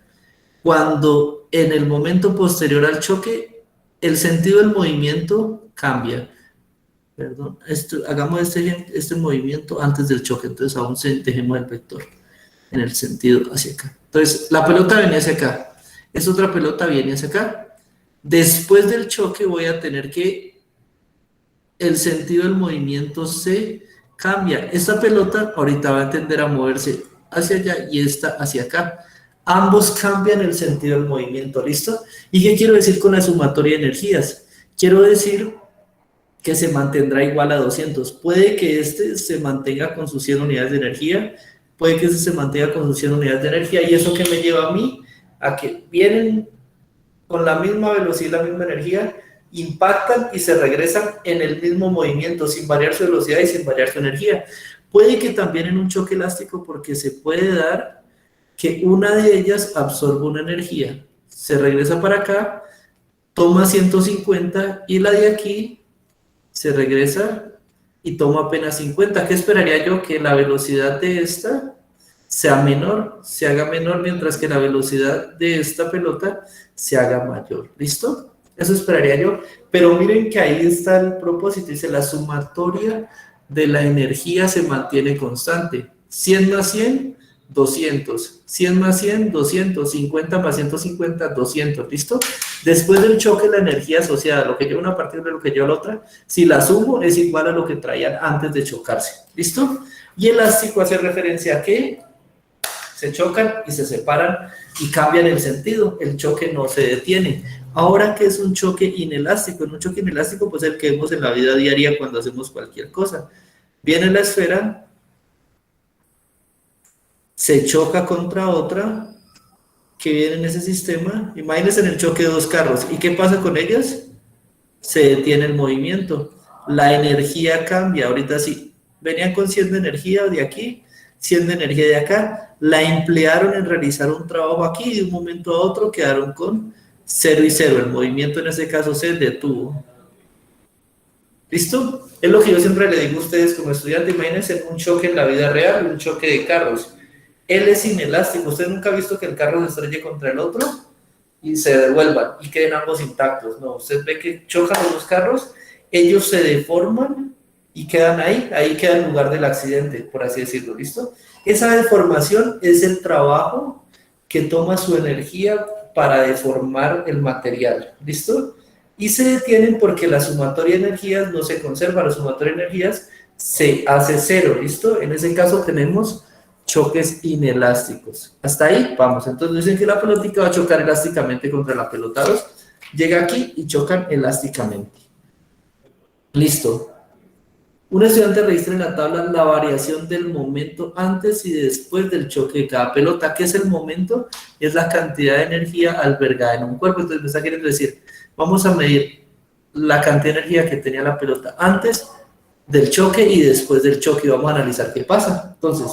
cuando en el momento posterior al choque, el sentido del movimiento cambia. Perdón, hagamos este movimiento antes del choque, entonces aún dejemos el vector en el sentido hacia acá. Entonces, la pelota viene hacia acá, esta otra pelota viene hacia acá. Después del choque voy a tener que el sentido del movimiento se cambia. Esta pelota ahorita va a tender a moverse hacia allá y esta hacia acá. Ambos cambian el sentido del movimiento, ¿listo? ¿Y qué quiero decir con la sumatoria de energías? Quiero decir que se mantendrá igual a 200. Puede que este se mantenga con sus 100 unidades de energía, puede que este se mantenga con sus 100 unidades de energía, y eso que me lleva a mí a que vienen con la misma velocidad, la misma energía, impactan y se regresan en el mismo movimiento, sin variar su velocidad y sin variar su energía. Puede que también en un choque elástico, porque se puede dar que una de ellas absorba una energía, se regresa para acá, toma 150 y la de aquí se regresa y toma apenas 50. ¿Qué esperaría yo? Que la velocidad de esta sea menor, se haga menor, mientras que la velocidad de esta pelota se haga mayor. ¿Listo? Eso esperaría yo. Pero miren que ahí está el propósito. Dice, la sumatoria de la energía se mantiene constante. 100 más 100 200, 100 más 100, 200, 50 más 150, 200, ¿listo? Después del choque, la energía asociada, lo que lleva una parte de lo que lleva la otra, si la sumo es igual a lo que traían antes de chocarse, ¿listo? Y elástico hace referencia a que se chocan y se separan y cambian el sentido, el choque no se detiene. Ahora, ¿qué es un choque inelástico? En un choque inelástico, pues el que vemos en la vida diaria cuando hacemos cualquier cosa. Viene la esfera, se choca contra otra, que viene en ese sistema. Imagínense en el choque de dos carros. ¿Y qué pasa con ellas? Se detiene el movimiento. La energía cambia. Ahorita sí, venían con 100 de energía de aquí, 100 de energía de acá. La emplearon en realizar un trabajo aquí y de un momento a otro quedaron con 0 y 0. El movimiento en ese caso se detuvo. ¿Listo? Es lo que yo siempre le digo a ustedes como estudiantes. Imagínense un choque en la vida real, un choque de carros. Él es inelástico. ¿Usted nunca ha visto que el carro se estrelle contra el otro y se devuelvan y queden ambos intactos? No, usted ve que chocan los dos carros, ellos se deforman y quedan ahí queda el lugar del accidente, por así decirlo, ¿listo? Esa deformación es el trabajo que toma su energía para deformar el material, ¿listo? Y se detienen porque la sumatoria de energías no se conserva, la sumatoria de energías se hace cero, ¿listo? En ese caso tenemos choques inelásticos. Hasta ahí, vamos. Entonces dicen que la pelotica va a chocar elásticamente contra la pelota 2. Llega aquí y chocan elásticamente. Listo. Un estudiante registra en la tabla la variación del momento antes y después del choque de cada pelota. ¿Qué es el momento? Es la cantidad de energía albergada en un cuerpo. Entonces me está queriendo decir, vamos a medir la cantidad de energía que tenía la pelota antes del choque y después del choque. Y vamos a analizar qué pasa. Entonces,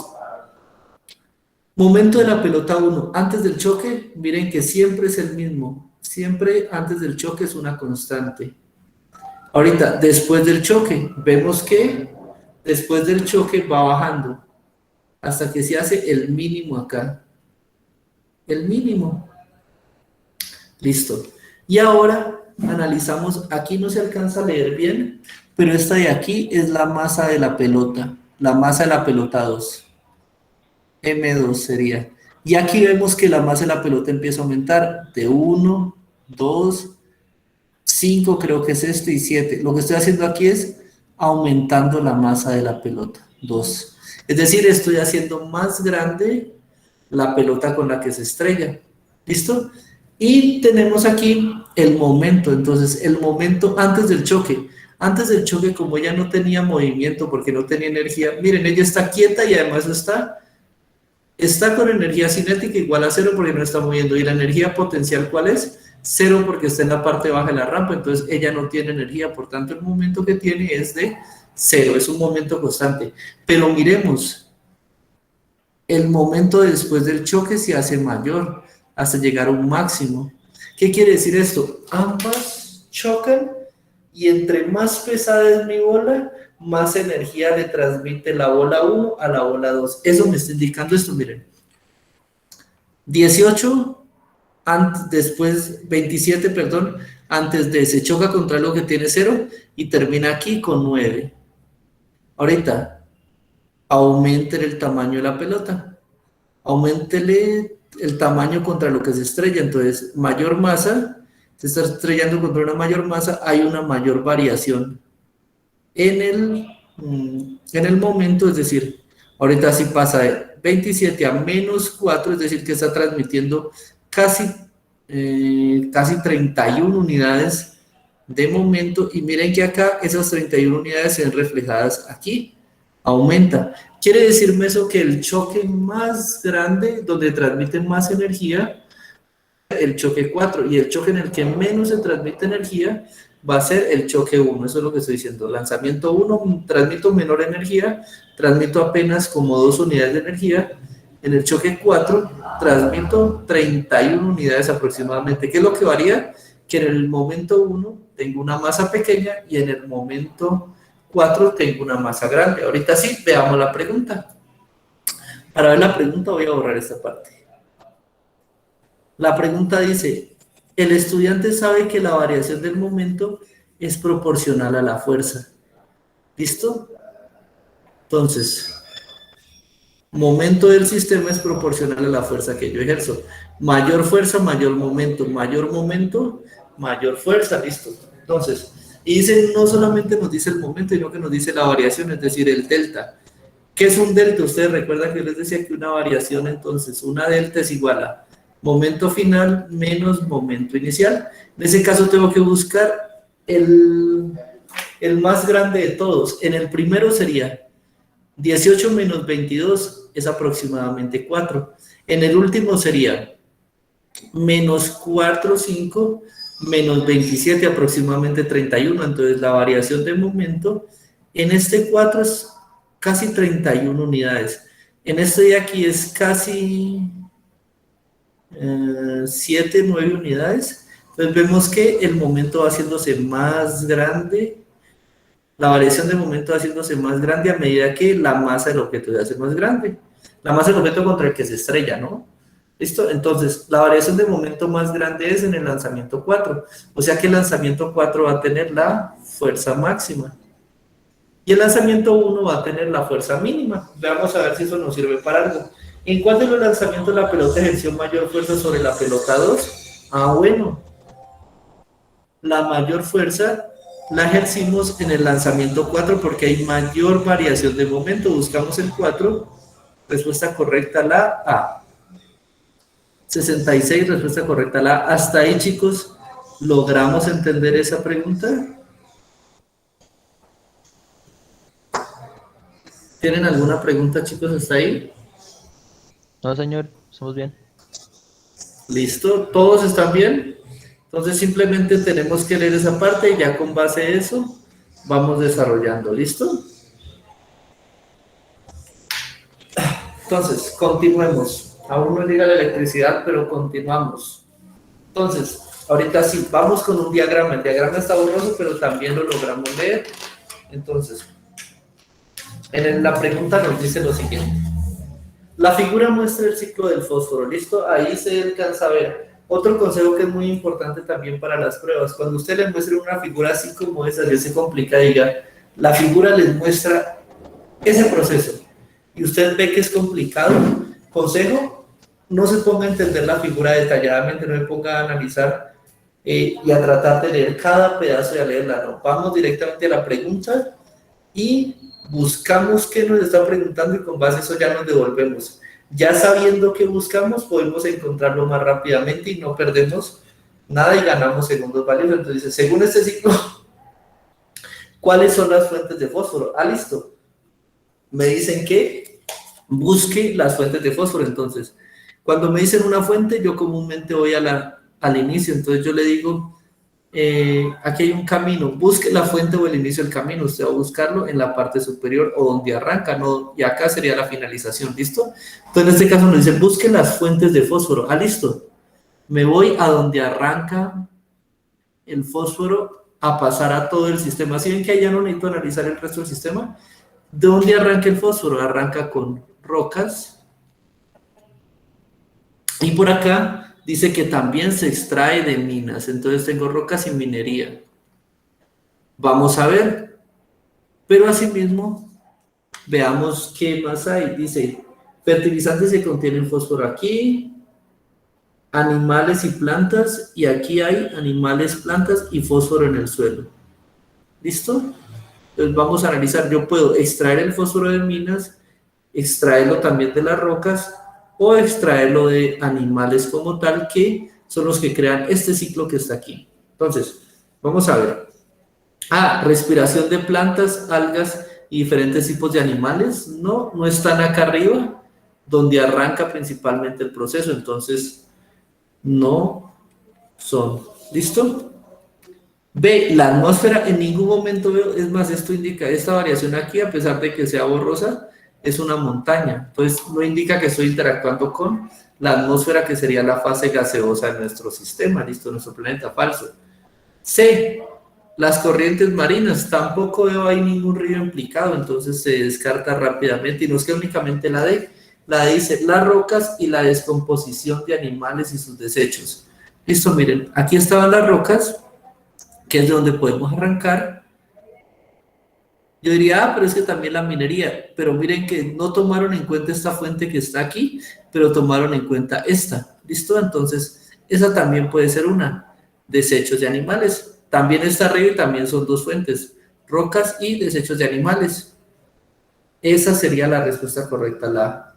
momento de la pelota 1, antes del choque, miren que siempre es el mismo. Siempre antes del choque es una constante. Ahorita, después del choque, vemos que después del choque va bajando hasta que se hace el mínimo acá. El mínimo. Listo. Y ahora analizamos, aquí no se alcanza a leer bien, pero esta de aquí es la masa de la pelota. La masa de la pelota 2. M2 sería. Y aquí vemos que la masa de la pelota empieza a aumentar de 1, 2, 5 creo que es esto y 7. Lo que estoy haciendo aquí es aumentando la masa de la pelota, 2. Es decir, estoy haciendo más grande la pelota con la que se estrella. ¿Listo? Y tenemos aquí el momento. Entonces, el momento antes del choque. Antes del choque, como ella no tenía movimiento porque no tenía energía, miren, ella está quieta y además está con energía cinética igual a 0 porque no está moviendo. ¿Y la energía potencial cuál es? 0 porque está en la parte baja de la rampa, entonces ella no tiene energía, por tanto el momento que tiene es de 0, es un momento constante. Pero miremos, el momento después del choque se hace mayor, hasta llegar a un máximo. ¿Qué quiere decir esto? Ambas chocan y entre más pesada es mi bola, más energía le transmite la bola 1 a la bola 2. Eso me está indicando esto, miren. 18 después 27, perdón, antes de se choca contra algo que tiene 0 y termina aquí con 9. Ahorita, aumenten el tamaño de la pelota, aumentele el tamaño contra lo que se estrella, entonces mayor masa, se está estrellando contra una mayor masa, hay una mayor variación en el momento, es decir, ahorita sí pasa de 27 a menos 4, es decir, que está transmitiendo casi 31 unidades de momento, y miren que acá esas 31 unidades se ven reflejadas aquí, aumenta. Quiere decirme eso que el choque más grande, donde transmiten más energía, el choque 4, y el choque en el que menos se transmite energía va a ser el choque 1, eso es lo que estoy diciendo. Lanzamiento 1, transmito menor energía, transmito apenas como 2 unidades de energía. En el choque 4, transmito 31 unidades aproximadamente. ¿Qué es lo que varía? Que en el momento 1 tengo una masa pequeña y en el momento 4 tengo una masa grande. Ahorita sí, veamos la pregunta. Para ver la pregunta voy a borrar esta parte. La pregunta dice, el estudiante sabe que la variación del momento es proporcional a la fuerza. ¿Listo? Entonces, Momento del sistema es proporcional a la fuerza que yo ejerzo. Mayor fuerza, mayor momento, mayor fuerza, listo. Entonces, y dice, no solamente nos dice el momento, sino que nos dice la variación, es decir, el delta. ¿Qué es un delta? Ustedes recuerdan que yo les decía que una variación, entonces, una delta es igual a momento final menos momento inicial. En ese caso tengo que buscar el más grande de todos. En el primero sería 18 menos 22 es aproximadamente 4. En el último sería menos 4, 5, menos 27, aproximadamente 31. Entonces la variación de momento en este 4 es casi 31 unidades. En este de aquí es casi 7, 9 unidades. Entonces vemos que el momento va haciéndose más grande. La variación de momento va haciéndose más grande a medida que la masa del objeto se hace más grande. La masa del objeto contra el que se estrella, ¿no? ¿Listo? Entonces, la variación de momento más grande es en el lanzamiento 4. O sea que el lanzamiento 4 va a tener la fuerza máxima. Y el lanzamiento 1 va a tener la fuerza mínima. Veamos a ver si eso nos sirve para algo. ¿En cuál de los lanzamientos la pelota ejerció mayor fuerza sobre la pelota 2? Ah, bueno. La mayor fuerza la ejercimos en el lanzamiento 4 porque hay mayor variación de momento. Buscamos el 4. Respuesta correcta, la A. 66, respuesta correcta, la A. Hasta ahí, chicos, ¿logramos entender esa pregunta? ¿Tienen alguna pregunta, chicos, hasta ahí? No, señor, estamos bien. ¿Listo? ¿Todos están bien? Entonces simplemente tenemos que leer esa parte y ya con base a eso vamos desarrollando. ¿Listo? Entonces, continuemos. Aún no llega la electricidad, pero continuamos. Entonces, ahorita sí, vamos con un diagrama. El diagrama está borroso, pero también lo logramos leer. Entonces, la pregunta nos dice lo siguiente. La figura muestra el ciclo del fósforo. ¿Listo? Ahí se alcanza a ver. Otro consejo que es muy importante también para las pruebas. Cuando usted les muestre una figura así como esa, que se complica, diga, la figura les muestra ese proceso. Y usted ve que es complicado. Consejo, no se ponga a entender la figura detalladamente, no se ponga a analizar y a tratar de leer cada pedazo y a leerla. No, vamos directamente a la pregunta y buscamos qué nos está preguntando y con base a eso ya nos devolvemos. Ya sabiendo qué buscamos, podemos encontrarlo más rápidamente y no perdemos nada y ganamos segundos valiosos. Entonces, según este ciclo, ¿cuáles son las fuentes de fósforo? Ah, listo. Me dicen que busque las fuentes de fósforo. Entonces, cuando me dicen una fuente, yo comúnmente voy al inicio. Entonces, yo le digo, aquí hay un camino, busque la fuente o el inicio del camino, usted va a buscarlo en la parte superior o donde arranca, ¿no? Y acá sería la finalización, ¿listo? Entonces en este caso nos dice, busque las fuentes de fósforo, ah, listo, me voy a donde arranca el fósforo a pasar a todo el sistema. ¿Sí ven que ahí ya no necesito analizar el resto del sistema? ¿De dónde arranca el fósforo? Arranca con rocas y por acá dice que también se extrae de minas, entonces tengo rocas y minería. Vamos a ver, pero asimismo, veamos qué más hay. Dice, fertilizantes que contienen fósforo aquí, animales y plantas, y aquí hay animales, plantas y fósforo en el suelo. ¿Listo? Entonces vamos a analizar, yo puedo extraer el fósforo de minas, extraerlo también de las rocas, o extraerlo de animales como tal, que son los que crean este ciclo que está aquí. Entonces, vamos a ver. Respiración de plantas, algas y diferentes tipos de animales. No están acá arriba, donde arranca principalmente el proceso. Entonces, no son. ¿Listo? B, la atmósfera en ningún momento veo, es más, esto indica, esta variación aquí, a pesar de que sea borrosa, es una montaña, entonces no indica que estoy interactuando con la atmósfera, que sería la fase gaseosa de nuestro sistema, listo, nuestro planeta, falso. C, las corrientes marinas, tampoco veo ahí ningún río implicado, entonces se descarta rápidamente y nos queda únicamente la D. La D dice las rocas y la descomposición de animales y sus desechos. Listo, miren, aquí estaban las rocas, que es de donde podemos arrancar. Yo diría, pero es que también la minería, pero miren que no tomaron en cuenta esta fuente que está aquí, pero tomaron en cuenta esta, ¿listo? Entonces, esa también puede ser una, desechos de animales. También está arriba y también son dos fuentes, rocas y desechos de animales. Esa sería la respuesta correcta, la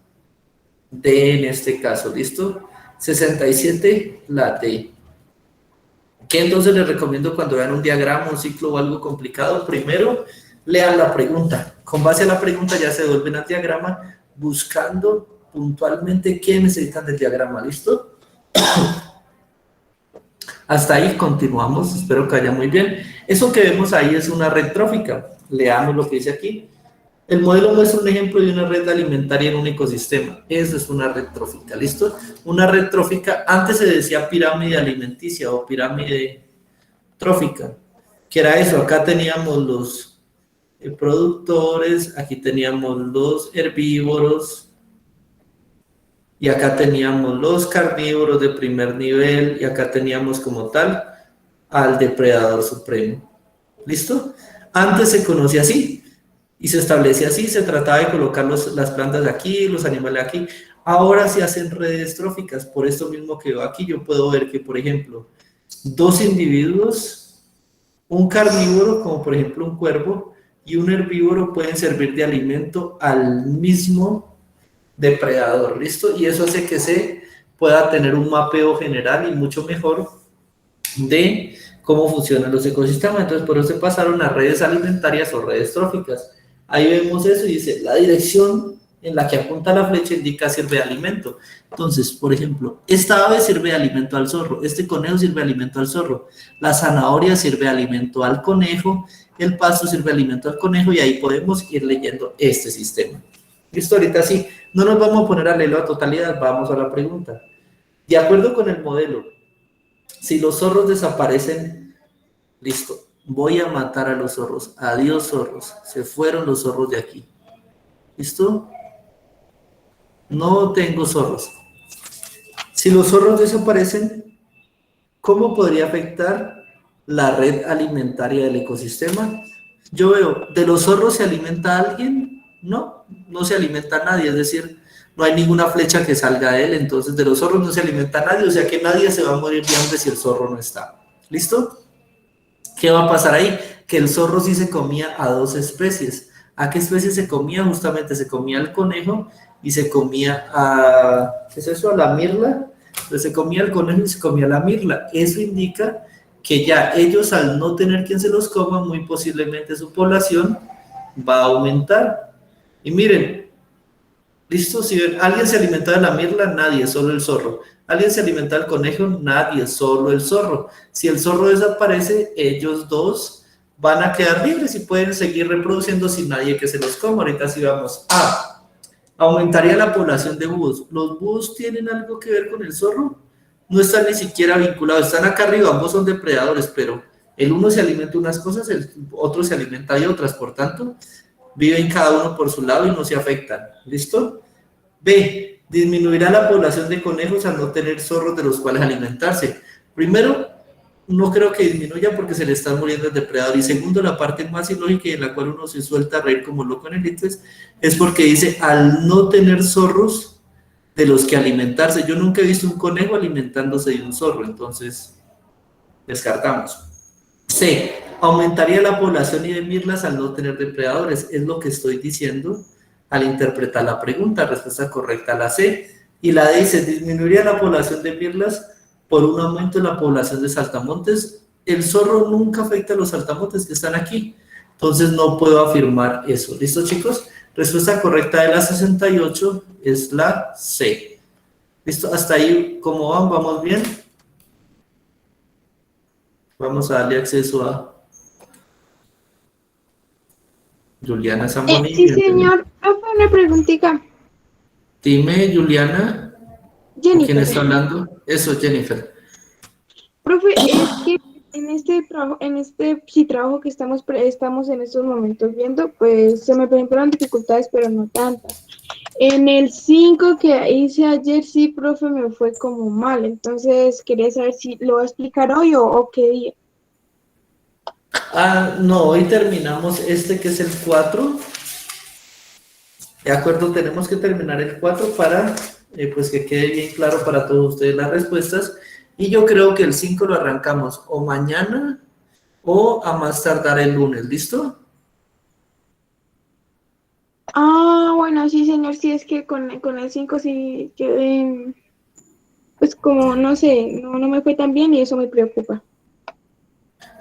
D en este caso, ¿listo? 67, la D. ¿Qué entonces les recomiendo cuando vean un diagrama, un ciclo o algo complicado? Primero, lean la pregunta. Con base a la pregunta ya se devuelven al diagrama buscando puntualmente qué necesitan del diagrama, ¿listo? Hasta ahí continuamos, espero que vaya muy bien. Eso que vemos ahí es una red trófica. Leamos lo que dice aquí. El modelo muestra un ejemplo de una red alimentaria en un ecosistema. Eso es una red trófica, ¿listo? Una red trófica, antes se decía pirámide alimenticia o pirámide trófica, que era eso. Acá teníamos los productores, aquí teníamos los herbívoros, y acá teníamos los carnívoros de primer nivel, y acá teníamos como tal al depredador supremo. ¿Listo? Antes se conocía así, y se establecía así, se trataba de colocar las plantas de aquí, los animales de aquí. Ahora se hacen redes tróficas, por esto mismo que veo aquí, yo puedo ver que, por ejemplo, dos individuos, un carnívoro, como por ejemplo un cuervo, y un herbívoro pueden servir de alimento al mismo depredador, ¿listo? Y eso hace que se pueda tener un mapeo general y mucho mejor de cómo funcionan los ecosistemas. Entonces, por eso se pasaron a redes alimentarias o redes tróficas. Ahí vemos eso y dice, la dirección en la que apunta la flecha indica sirve de alimento. Entonces, por ejemplo, esta ave sirve de alimento al zorro, este conejo sirve de alimento al zorro, la zanahoria sirve de alimento al conejo, el pasto sirve de alimento al conejo, y ahí podemos ir leyendo este sistema. Listo, ahorita sí, no nos vamos a poner a leerlo a totalidad, vamos a la pregunta. De acuerdo con el modelo, si los zorros desaparecen, listo, voy a matar a los zorros. Adiós, zorros. Se fueron los zorros de aquí. ¿Listo? No tengo zorros. Si los zorros desaparecen, ¿cómo podría afectar la red alimentaria del ecosistema? Yo veo, ¿de los zorros se alimenta alguien? No, no se alimenta nadie, es decir, no hay ninguna flecha que salga de él, entonces de los zorros no se alimenta nadie, o sea que nadie se va a morir de hambre si el zorro no está. ¿Listo? ¿Qué va a pasar ahí? Que el zorro sí se comía a dos especies. ¿A qué especie se comía? Justamente se comía al conejo y se comía a, ¿qué es eso? A la mirla. Entonces se comía al conejo y se comía a la mirla. Eso indica que ya ellos, al no tener quien se los coma, muy posiblemente su población va a aumentar. Y miren, ¿listo? Si alguien se alimenta de la mirla, nadie, solo el zorro. ¿Alguien se alimenta del conejo? Nadie, solo el zorro. Si el zorro desaparece, ellos dos van a quedar libres y pueden seguir reproduciendo sin nadie que se los coma. Ahorita sí vamos a aumentaría la población de búhos. ¿Los búhos tienen algo que ver con el zorro? No están ni siquiera vinculados, están acá arriba, ambos son depredadores, pero el uno se alimenta de unas cosas, el otro se alimenta de otras, por tanto, viven cada uno por su lado y no se afectan. ¿Listo? B. Disminuirá la población de conejos al no tener zorros de los cuales alimentarse. Primero, no creo que disminuya porque se le está muriendo el depredador. Y segundo, la parte más ilógica y en la cual uno se suelta a reír como loco en el ITES es porque dice, al no tener zorros de los que alimentarse. Yo nunca he visto un conejo alimentándose de un zorro, entonces descartamos. C. Aumentaría la población y de mirlas al no tener depredadores. Es lo que estoy diciendo al interpretar la pregunta. Respuesta correcta, la C. Y la D dice, disminuiría la población de mirlas por un aumento en la población de saltamontes. El zorro nunca afecta a los saltamontes que están aquí. Entonces no puedo afirmar eso. ¿Listo, chicos? Respuesta correcta de la 68 es la C. ¿Listo? Hasta ahí, ¿cómo van? ¿Vamos bien? Vamos a darle acceso a Juliana Zamboni. Sí, señor. Profe, una preguntita. Dime, Juliana. Jennifer. ¿Quién está hablando? Eso, Jennifer. Profe, es que en este trabajo que estamos en estos momentos viendo, pues se me presentaron dificultades, pero no tantas. En el 5 que hice ayer, sí, profe, me fue como mal. Entonces, quería saber si lo va a explicar hoy o qué día. No, hoy terminamos este que es el 4. De acuerdo, tenemos que terminar el 4 para pues que quede bien claro para todos ustedes las respuestas. Y yo creo que el 5 lo arrancamos o mañana o a más tardar el lunes, ¿listo? Bueno, sí, señor, sí, es que con el 5 sí quedé, pues como, no sé, no me fue tan bien y eso me preocupa.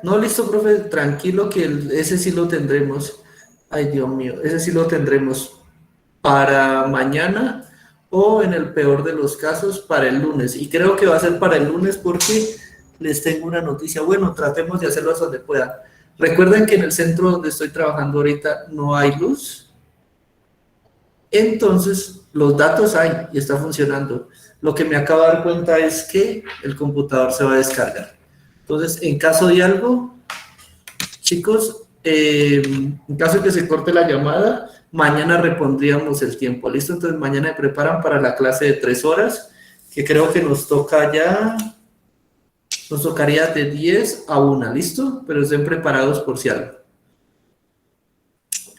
No, listo, profe, tranquilo que ese sí lo tendremos. Ay, Dios mío, ese sí lo tendremos para mañana o en el peor de los casos para el lunes. Y creo que va a ser para el lunes porque les tengo una noticia. Bueno, tratemos de hacerlo hasta donde pueda. Recuerden que en el centro donde estoy trabajando ahorita no hay luz. Entonces, los datos hay y está funcionando. Lo que me acabo de dar cuenta es que el computador se va a descargar. Entonces, en caso de algo, chicos, en caso de que se corte la llamada, mañana repondríamos el tiempo, ¿listo? Entonces, mañana me preparan para la clase de 3 horas, que creo que nos tocaría de 10 a 1, ¿listo? Pero estén preparados por si algo.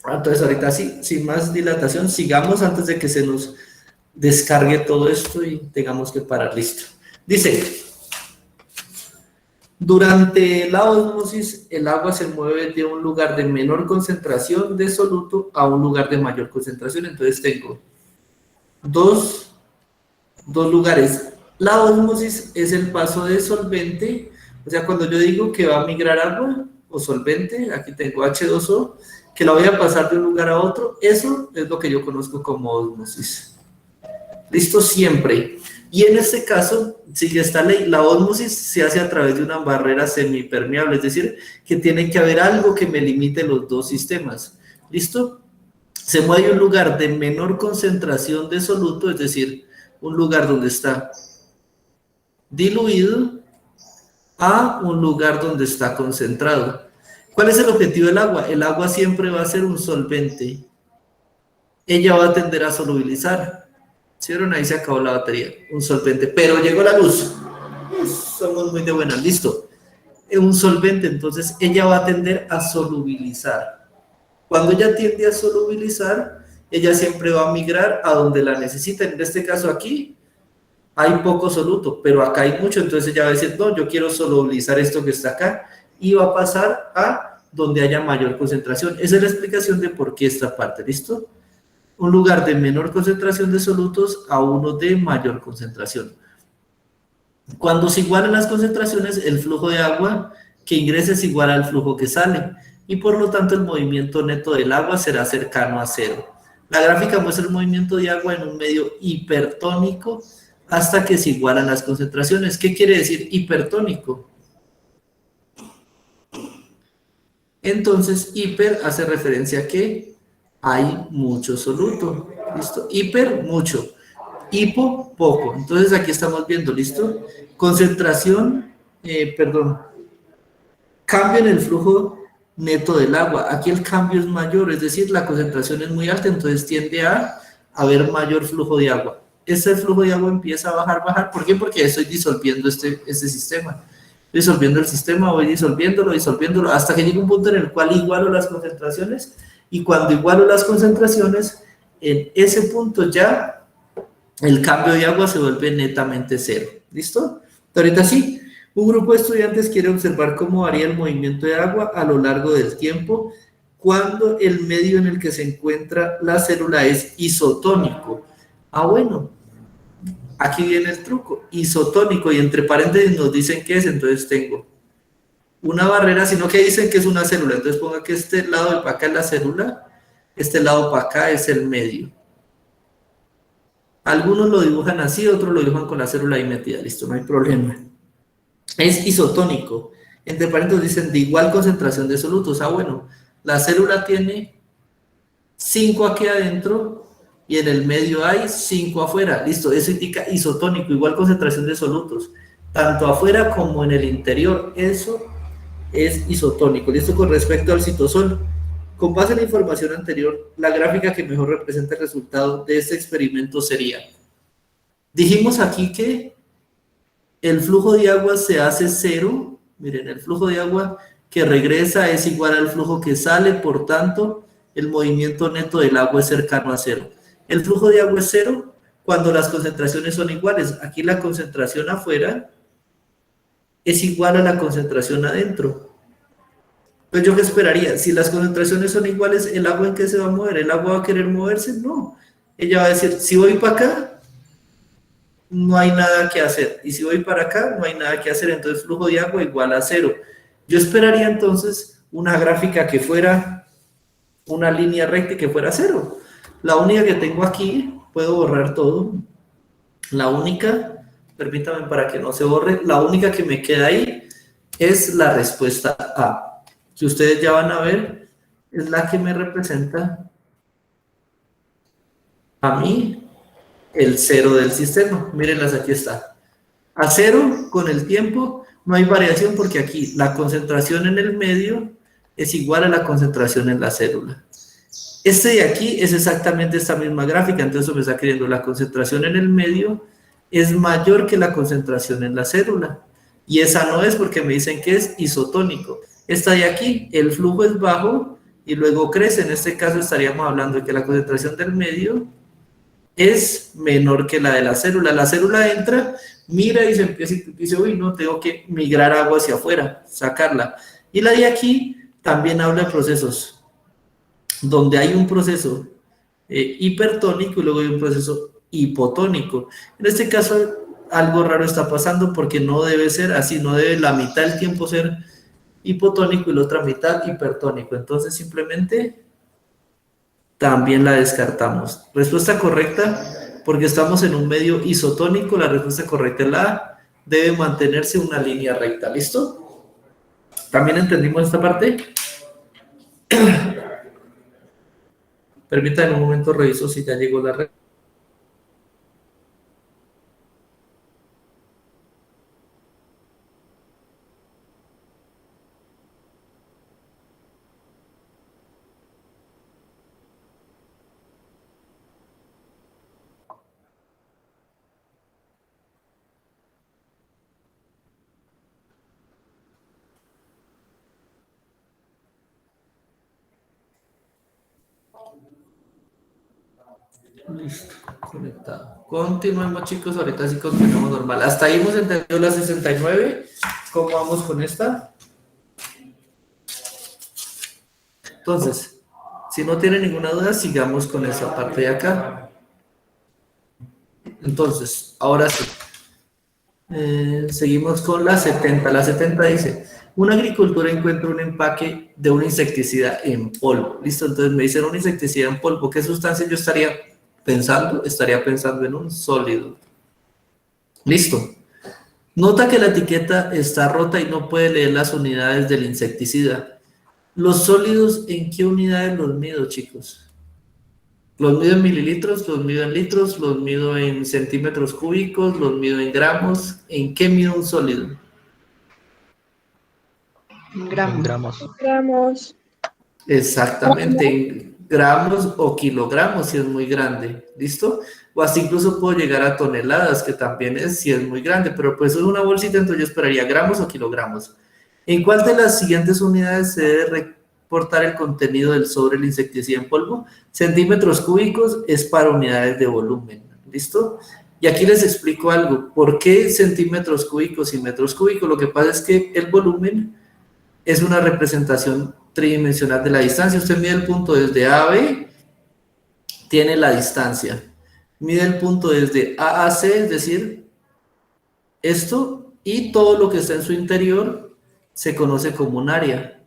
Entonces, ahorita sí, sin más dilatación, sigamos antes de que se nos descargue todo esto y tengamos que parar, listo. Dice, durante la ósmosis, el agua se mueve de un lugar de menor concentración de soluto a un lugar de mayor concentración. Entonces tengo dos lugares. La ósmosis es el paso de solvente, o sea, cuando yo digo que va a migrar agua o solvente, aquí tengo H2O, que la voy a pasar de un lugar a otro, eso es lo que yo conozco como ósmosis. ¿Listo? Siempre. Y en este caso, sigue esta ley, la ósmosis se hace a través de una barrera semipermeable, es decir, que tiene que haber algo que me limite los dos sistemas. ¿Listo? Se mueve a un lugar de menor concentración de soluto, es decir, un lugar donde está diluido, a un lugar donde está concentrado. ¿Cuál es el objetivo del agua? El agua siempre va a ser un solvente. Ella va a tender a solubilizar. ¿Sí vieron? Ahí se acabó la batería. Un solvente. Pero llegó la luz. Somos muy de buenas. Listo. Un solvente, entonces ella va a tender a solubilizar. Cuando ella tiende a solubilizar, ella siempre va a migrar a donde la necesita. En este caso aquí hay poco soluto, pero acá hay mucho, entonces ella va a decir, no, yo quiero solubilizar esto que está acá, y va a pasar a donde haya mayor concentración. Esa es la explicación de por qué esta parte, ¿listo? Un lugar de menor concentración de solutos a uno de mayor concentración. Cuando se igualan las concentraciones, el flujo de agua que ingresa es igual al flujo que sale, y por lo tanto el movimiento neto del agua será cercano a cero. La gráfica muestra el movimiento de agua en un medio hipertónico hasta que se igualan las concentraciones. ¿Qué quiere decir hipertónico? Entonces, hiper hace referencia a que hay mucho soluto, ¿listo? Hiper, mucho. Hipo, poco. Entonces, aquí estamos viendo, ¿listo? Concentración, cambio en el flujo neto del agua. Aquí el cambio es mayor, es decir, la concentración es muy alta, entonces tiende a haber mayor flujo de agua. Este flujo de agua empieza a bajar. ¿Por qué? Porque estoy disolviendo este sistema. Disolviendo el sistema, voy disolviéndolo, hasta que llegue un punto en el cual igualo las concentraciones, y cuando igualo las concentraciones, en ese punto ya el cambio de agua se vuelve netamente cero. ¿Listo? Ahorita sí, un grupo de estudiantes quiere observar cómo varía el movimiento de agua a lo largo del tiempo cuando el medio en el que se encuentra la célula es isotónico. Bueno, aquí viene el truco, isotónico, y entre paréntesis nos dicen qué es, entonces tengo una barrera, sino que dicen que es una célula, entonces ponga que este lado de para acá es la célula, este lado para acá es el medio. Algunos lo dibujan así, otros lo dibujan con la célula ahí metida, listo, no hay problema. Es isotónico, entre paréntesis dicen de igual concentración de solutos. Bueno, la célula tiene 5 aquí adentro, y en el medio hay 5 afuera, listo, eso indica isotónico, igual concentración de solutos, tanto afuera como en el interior, eso es isotónico, listo. Con respecto al citosol, con base en la información anterior, la gráfica que mejor representa el resultado de este experimento sería, dijimos aquí que el flujo de agua se hace cero, miren, el flujo de agua que regresa es igual al flujo que sale, por tanto, el movimiento neto del agua es cercano a cero. El flujo de agua es cero cuando las concentraciones son iguales. Aquí la concentración afuera es igual a la concentración adentro. Pues yo qué esperaría, si las concentraciones son iguales, ¿el agua en qué se va a mover? ¿El agua va a querer moverse? No. Ella va a decir, si voy para acá, no hay nada que hacer. Y si voy para acá, no hay nada que hacer. Entonces, flujo de agua igual a cero. Yo esperaría entonces una gráfica que fuera una línea recta y que fuera cero. La única que tengo aquí, puedo borrar todo. La única, permítame para que no se borre, la única que me queda ahí es la respuesta A, que ustedes ya van a ver, es la que me representa a mí el cero del sistema. Mírenlas, aquí está. A cero, con el tiempo, no hay variación porque aquí la concentración en el medio es igual a la concentración en la célula. Este de aquí es exactamente esta misma gráfica, entonces me está queriendo la concentración en el medio es mayor que la concentración en la célula. Y esa no es porque me dicen que es isotónico. Esta de aquí, el flujo es bajo y luego crece. En este caso estaríamos hablando de que la concentración del medio es menor que la de la célula. La célula entra, mira y se empieza y dice, uy, no, tengo que migrar agua hacia afuera, sacarla. Y la de aquí también habla de procesos, donde hay un proceso hipertónico y luego hay un proceso hipotónico. En este caso, algo raro está pasando porque no debe ser así, no debe la mitad del tiempo ser hipotónico y la otra mitad hipertónico. Entonces, simplemente también la descartamos. Respuesta correcta, porque estamos en un medio isotónico, la respuesta correcta es la A, debe mantenerse una línea recta. ¿Listo? ¿También entendimos esta parte? Permítanme un momento, reviso si ya llegó la red. Listo, conectado. Continuemos, chicos, ahorita sí continuamos normal. Hasta ahí hemos entendido la 69. ¿Cómo vamos con esta? Entonces, si no tienen ninguna duda, sigamos con esa parte de acá. Entonces, ahora sí. Seguimos con la 70. La 70 dice, una agricultura encuentra un empaque de un insecticida en polvo. Listo, entonces me dicen un insecticida en polvo. ¿Qué sustancia yo estaría pensando? Estaría pensando en un sólido. Listo. Nota que la etiqueta está rota y no puede leer las unidades del insecticida. ¿Los sólidos en qué unidades los mido, chicos? ¿Los mido en mililitros? ¿Los mido en litros? ¿Los mido en centímetros cúbicos? ¿Los mido en gramos? ¿En qué mido un sólido? Gramos. Gramos. Exactamente, en gramos o kilogramos si es muy grande, ¿listo? O hasta incluso puedo llegar a toneladas, que también es si es muy grande, pero pues es una bolsita, entonces yo esperaría gramos o kilogramos. ¿En cuál de las siguientes unidades se debe reportar el contenido del sobre el insecticida en polvo? Centímetros cúbicos es para unidades de volumen, ¿listo? Y aquí les explico algo. ¿Por qué centímetros cúbicos y metros cúbicos? Lo que pasa es que el volumen es una representación tridimensional de la distancia. Usted mide el punto desde A a B, tiene la distancia. Mide el punto desde A a C, es decir, esto, y todo lo que está en su interior se conoce como un área.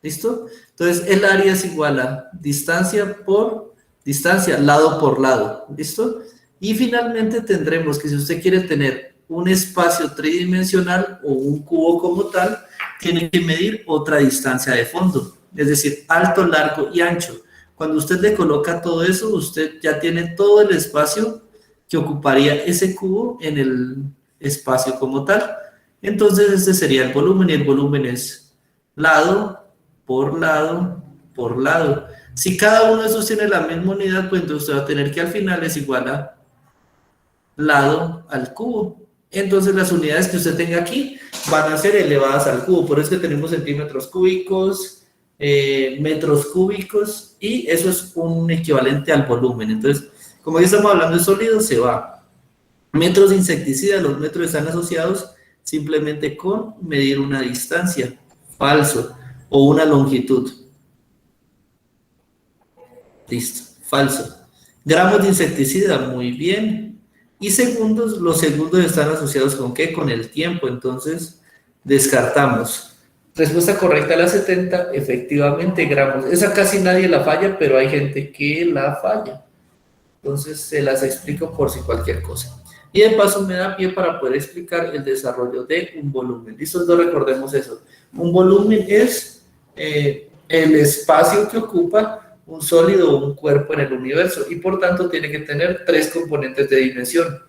¿Listo? Entonces, el área es igual a distancia por distancia, lado por lado. ¿Listo? Y finalmente tendremos que si usted quiere tener un espacio tridimensional o un cubo como tal, tiene que medir otra distancia de fondo, es decir, alto, largo y ancho. Cuando usted le coloca todo eso, usted ya tiene todo el espacio que ocuparía ese cubo en el espacio como tal. Entonces, este sería el volumen, y el volumen es lado por lado por lado. Si cada uno de esos tiene la misma unidad, pues entonces usted va a tener que al final es igual a lado al cubo. entonces las unidades que usted tenga aquí van a ser elevadas al cubo. Por eso que tenemos centímetros cúbicos, metros cúbicos, y eso es un equivalente al volumen. Entonces, como ya estamos hablando de sólidos, se va. Metros de insecticida, los metros están asociados simplemente con medir una distancia, falso, o una longitud. Listo, falso. Gramos de insecticida, muy bien. Y segundos, los segundos están asociados ¿con qué? Con el tiempo, entonces descartamos. Respuesta correcta a la 70, efectivamente, gramos. Esa casi nadie la falla, pero hay gente que la falla. Entonces se las explico por si cualquier cosa. Y de paso me da pie para poder explicar el desarrollo de un volumen. ¿Listo? Entonces recordemos eso. Un volumen es el espacio que ocupa un sólido o un cuerpo en el universo, y por tanto tiene que tener 3 componentes de dimensión: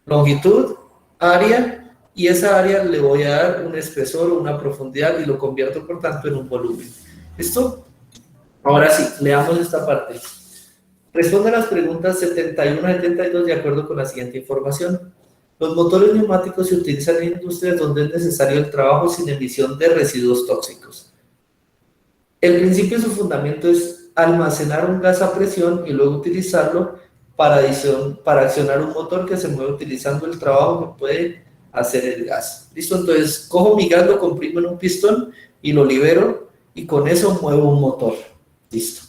longitud, área, y esa área le voy a dar un espesor o una profundidad y lo convierto por tanto en un volumen. ¿Listo? Ahora sí, leamos esta parte. Responde a las preguntas 71 a 72 de acuerdo con la siguiente información. Los motores neumáticos se utilizan en industrias donde es necesario el trabajo sin emisión de residuos tóxicos. El principio de su fundamento es almacenar un gas a presión y luego utilizarlo para accionar un motor que se mueve utilizando el trabajo que puede hacer el gas. ¿Listo? Entonces, cojo mi gas, lo comprimo en un pistón y lo libero, y con eso muevo un motor. Listo.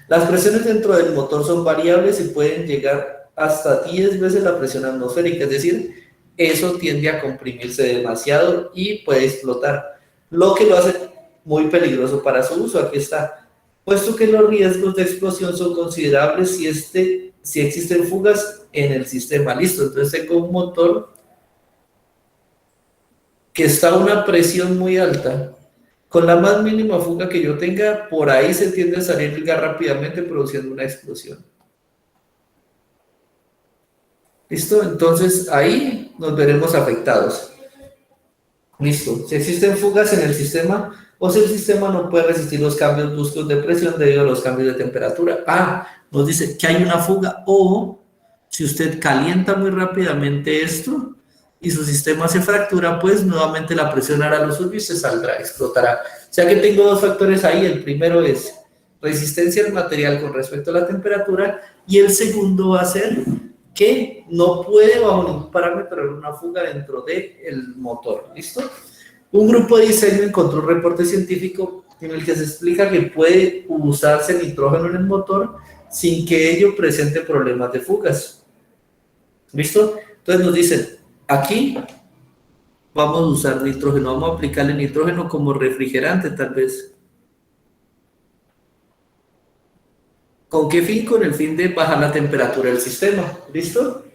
Las presiones dentro del motor son variables y pueden llegar hasta 10 veces la presión atmosférica, es decir, eso tiende a comprimirse demasiado y puede explotar, lo que lo hace muy peligroso para su uso. Aquí está. Puesto que los riesgos de explosión son considerables si existen fugas en el sistema. Listo, entonces tengo un motor que está a una presión muy alta. Con la más mínima fuga que yo tenga, por ahí se tiende a salir el gas rápidamente produciendo una explosión. ¿Listo? Entonces ahí nos veremos afectados. Listo. Si existen fugas en el sistema, o si el sistema no puede resistir los cambios bruscos de presión debido a los cambios de temperatura. Nos dice que hay una fuga, o si usted calienta muy rápidamente esto y su sistema se fractura, pues nuevamente la presión hará lo suyo y se saldrá, explotará. O sea que tengo dos factores ahí. El primero es resistencia al material con respecto a la temperatura, y el segundo va a ser que no puede bajo ningún parámetro haber una fuga dentro del motor. ¿Listo? Un grupo de diseño encontró un reporte científico en el que se explica que puede usarse nitrógeno en el motor sin que ello presente problemas de fugas. ¿Listo? Entonces nos dicen, aquí vamos a usar nitrógeno, vamos a aplicarle nitrógeno como refrigerante tal vez. ¿Con qué fin? Con el fin de bajar la temperatura del sistema. ¿Listo?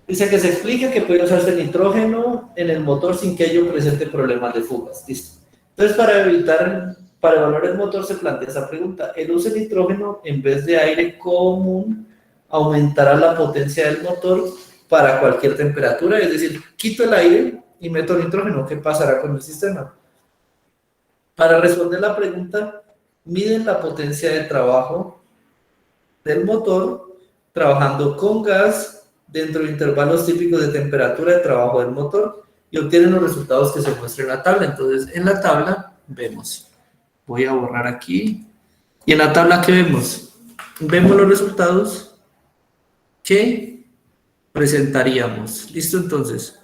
Dice que se explica que puede usarse nitrógeno en el motor sin que ello presente problemas de fugas. ¿Listo? Entonces, para evaluar el motor se plantea esa pregunta. El uso de nitrógeno en vez de aire común aumentará la potencia del motor para cualquier temperatura. Es decir, quito el aire y meto nitrógeno. ¿Qué pasará con el sistema? Para responder la pregunta, miden la potencia de trabajo del motor trabajando con gas dentro de intervalos típicos de temperatura de trabajo del motor y obtienen los resultados que se muestran en la tabla. Entonces, en la tabla vemos, voy a borrar aquí, y en la tabla ¿qué vemos? Vemos los resultados que presentaríamos. ¿Listo? Entonces,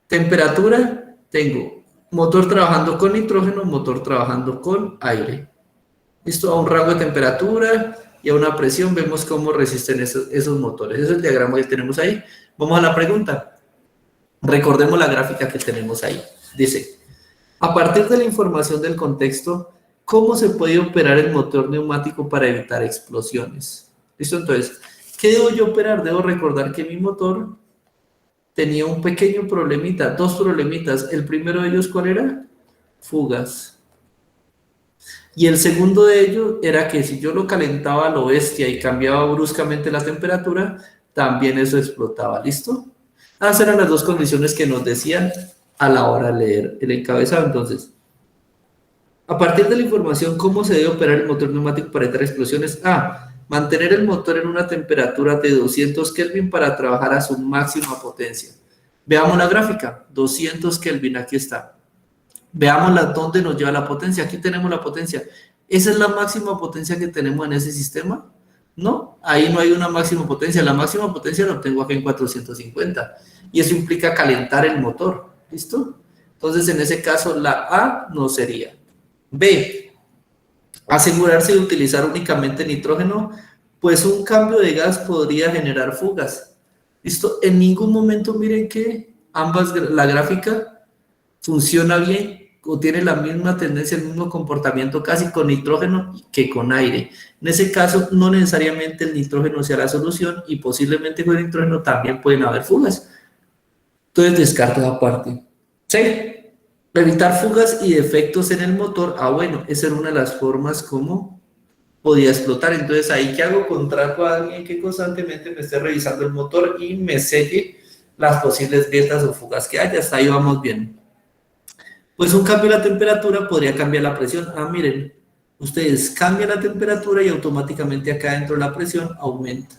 temperatura, tengo motor trabajando con nitrógeno, motor trabajando con aire. ¿Listo? A un rango de temperatura y a una presión vemos cómo resisten esos motores. Ese es el diagrama que tenemos ahí. Vamos a la pregunta. Recordemos la gráfica que tenemos ahí. Dice, a partir de la información del contexto, ¿cómo se puede operar el motor neumático para evitar explosiones? ¿Listo? Entonces, ¿qué debo yo operar? Debo recordar que mi motor tenía un pequeño problemita, dos problemitas. El primero de ellos, ¿cuál era? Fugas. Y el segundo de ellos era que si yo lo calentaba a lo bestia y cambiaba bruscamente la temperatura, también eso explotaba. ¿Listo? Esas eran las dos condiciones que nos decían a la hora de leer el encabezado. Entonces, A partir de la información, ¿cómo se debe operar el motor neumático para evitar explosiones? A. Mantener el motor en una temperatura de 200 Kelvin para trabajar a su máxima potencia. Veamos la gráfica. 200 Kelvin, aquí está. Veamos dónde nos lleva la potencia. Aquí tenemos la potencia. ¿Esa es la máxima potencia que tenemos en ese sistema? No, ahí no hay una máxima potencia. La máxima potencia la obtengo aquí en 450. Y eso implica calentar el motor. ¿Listo? Entonces, en ese caso, la A no sería. B. Asegurarse de utilizar únicamente nitrógeno, pues un cambio de gas podría generar fugas. ¿Listo? En ningún momento miren que la gráfica funciona bien o tiene la misma tendencia, el mismo comportamiento casi con nitrógeno que con aire. En ese caso, no necesariamente el nitrógeno sea la solución y posiblemente con el nitrógeno también pueden haber fugas. Entonces descarto esa parte. C. Evitar fugas y defectos en el motor. Ah, bueno, esa era una de las formas como podía explotar. Entonces, ahí que hago, contrato a alguien que constantemente me esté revisando el motor y me selle las posibles grietas o fugas que haya. Hasta ahí vamos bien. Pues un cambio de la temperatura podría cambiar la presión. Ah, miren, ustedes cambian la temperatura y automáticamente acá dentro la presión aumenta.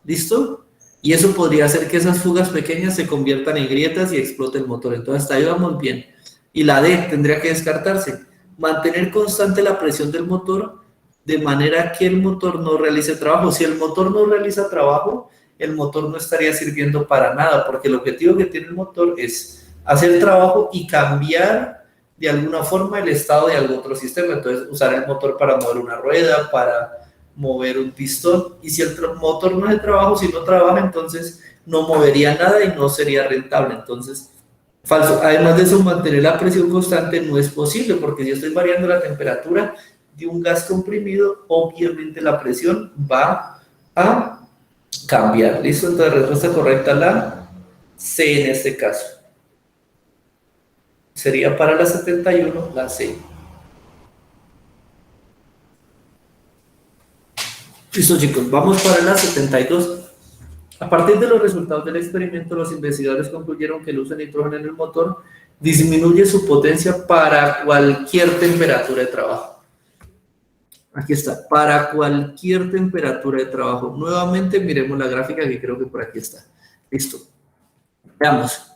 ¿Listo? Y eso podría hacer que esas fugas pequeñas se conviertan en grietas y explote el motor. Entonces, hasta ahí vamos bien. Y la D tendría que descartarse. Mantener constante la presión del motor de manera que el motor no realice trabajo. Si el motor no realiza trabajo, el motor no estaría sirviendo para nada, porque el objetivo que tiene el motor es hacer trabajo y cambiar de alguna forma el estado de algún otro sistema. Entonces, usar el motor para mover una rueda, para mover un pistón. Y si el motor no hace trabajo, si no trabaja, entonces no movería nada y no sería rentable. Entonces, falso. Además de eso, mantener la presión constante no es posible, porque si estoy variando la temperatura de un gas comprimido, obviamente la presión va a cambiar. ¿Listo? Entonces, respuesta correcta la C en este caso. Sería para la 71 la C. Listo, chicos, vamos para la 72. A partir de los resultados del experimento, los investigadores concluyeron que el uso de nitrógeno en el motor disminuye su potencia para cualquier temperatura de trabajo. Aquí está, para cualquier temperatura de trabajo. Nuevamente miremos la gráfica que creo que por aquí está. Listo. Veamos.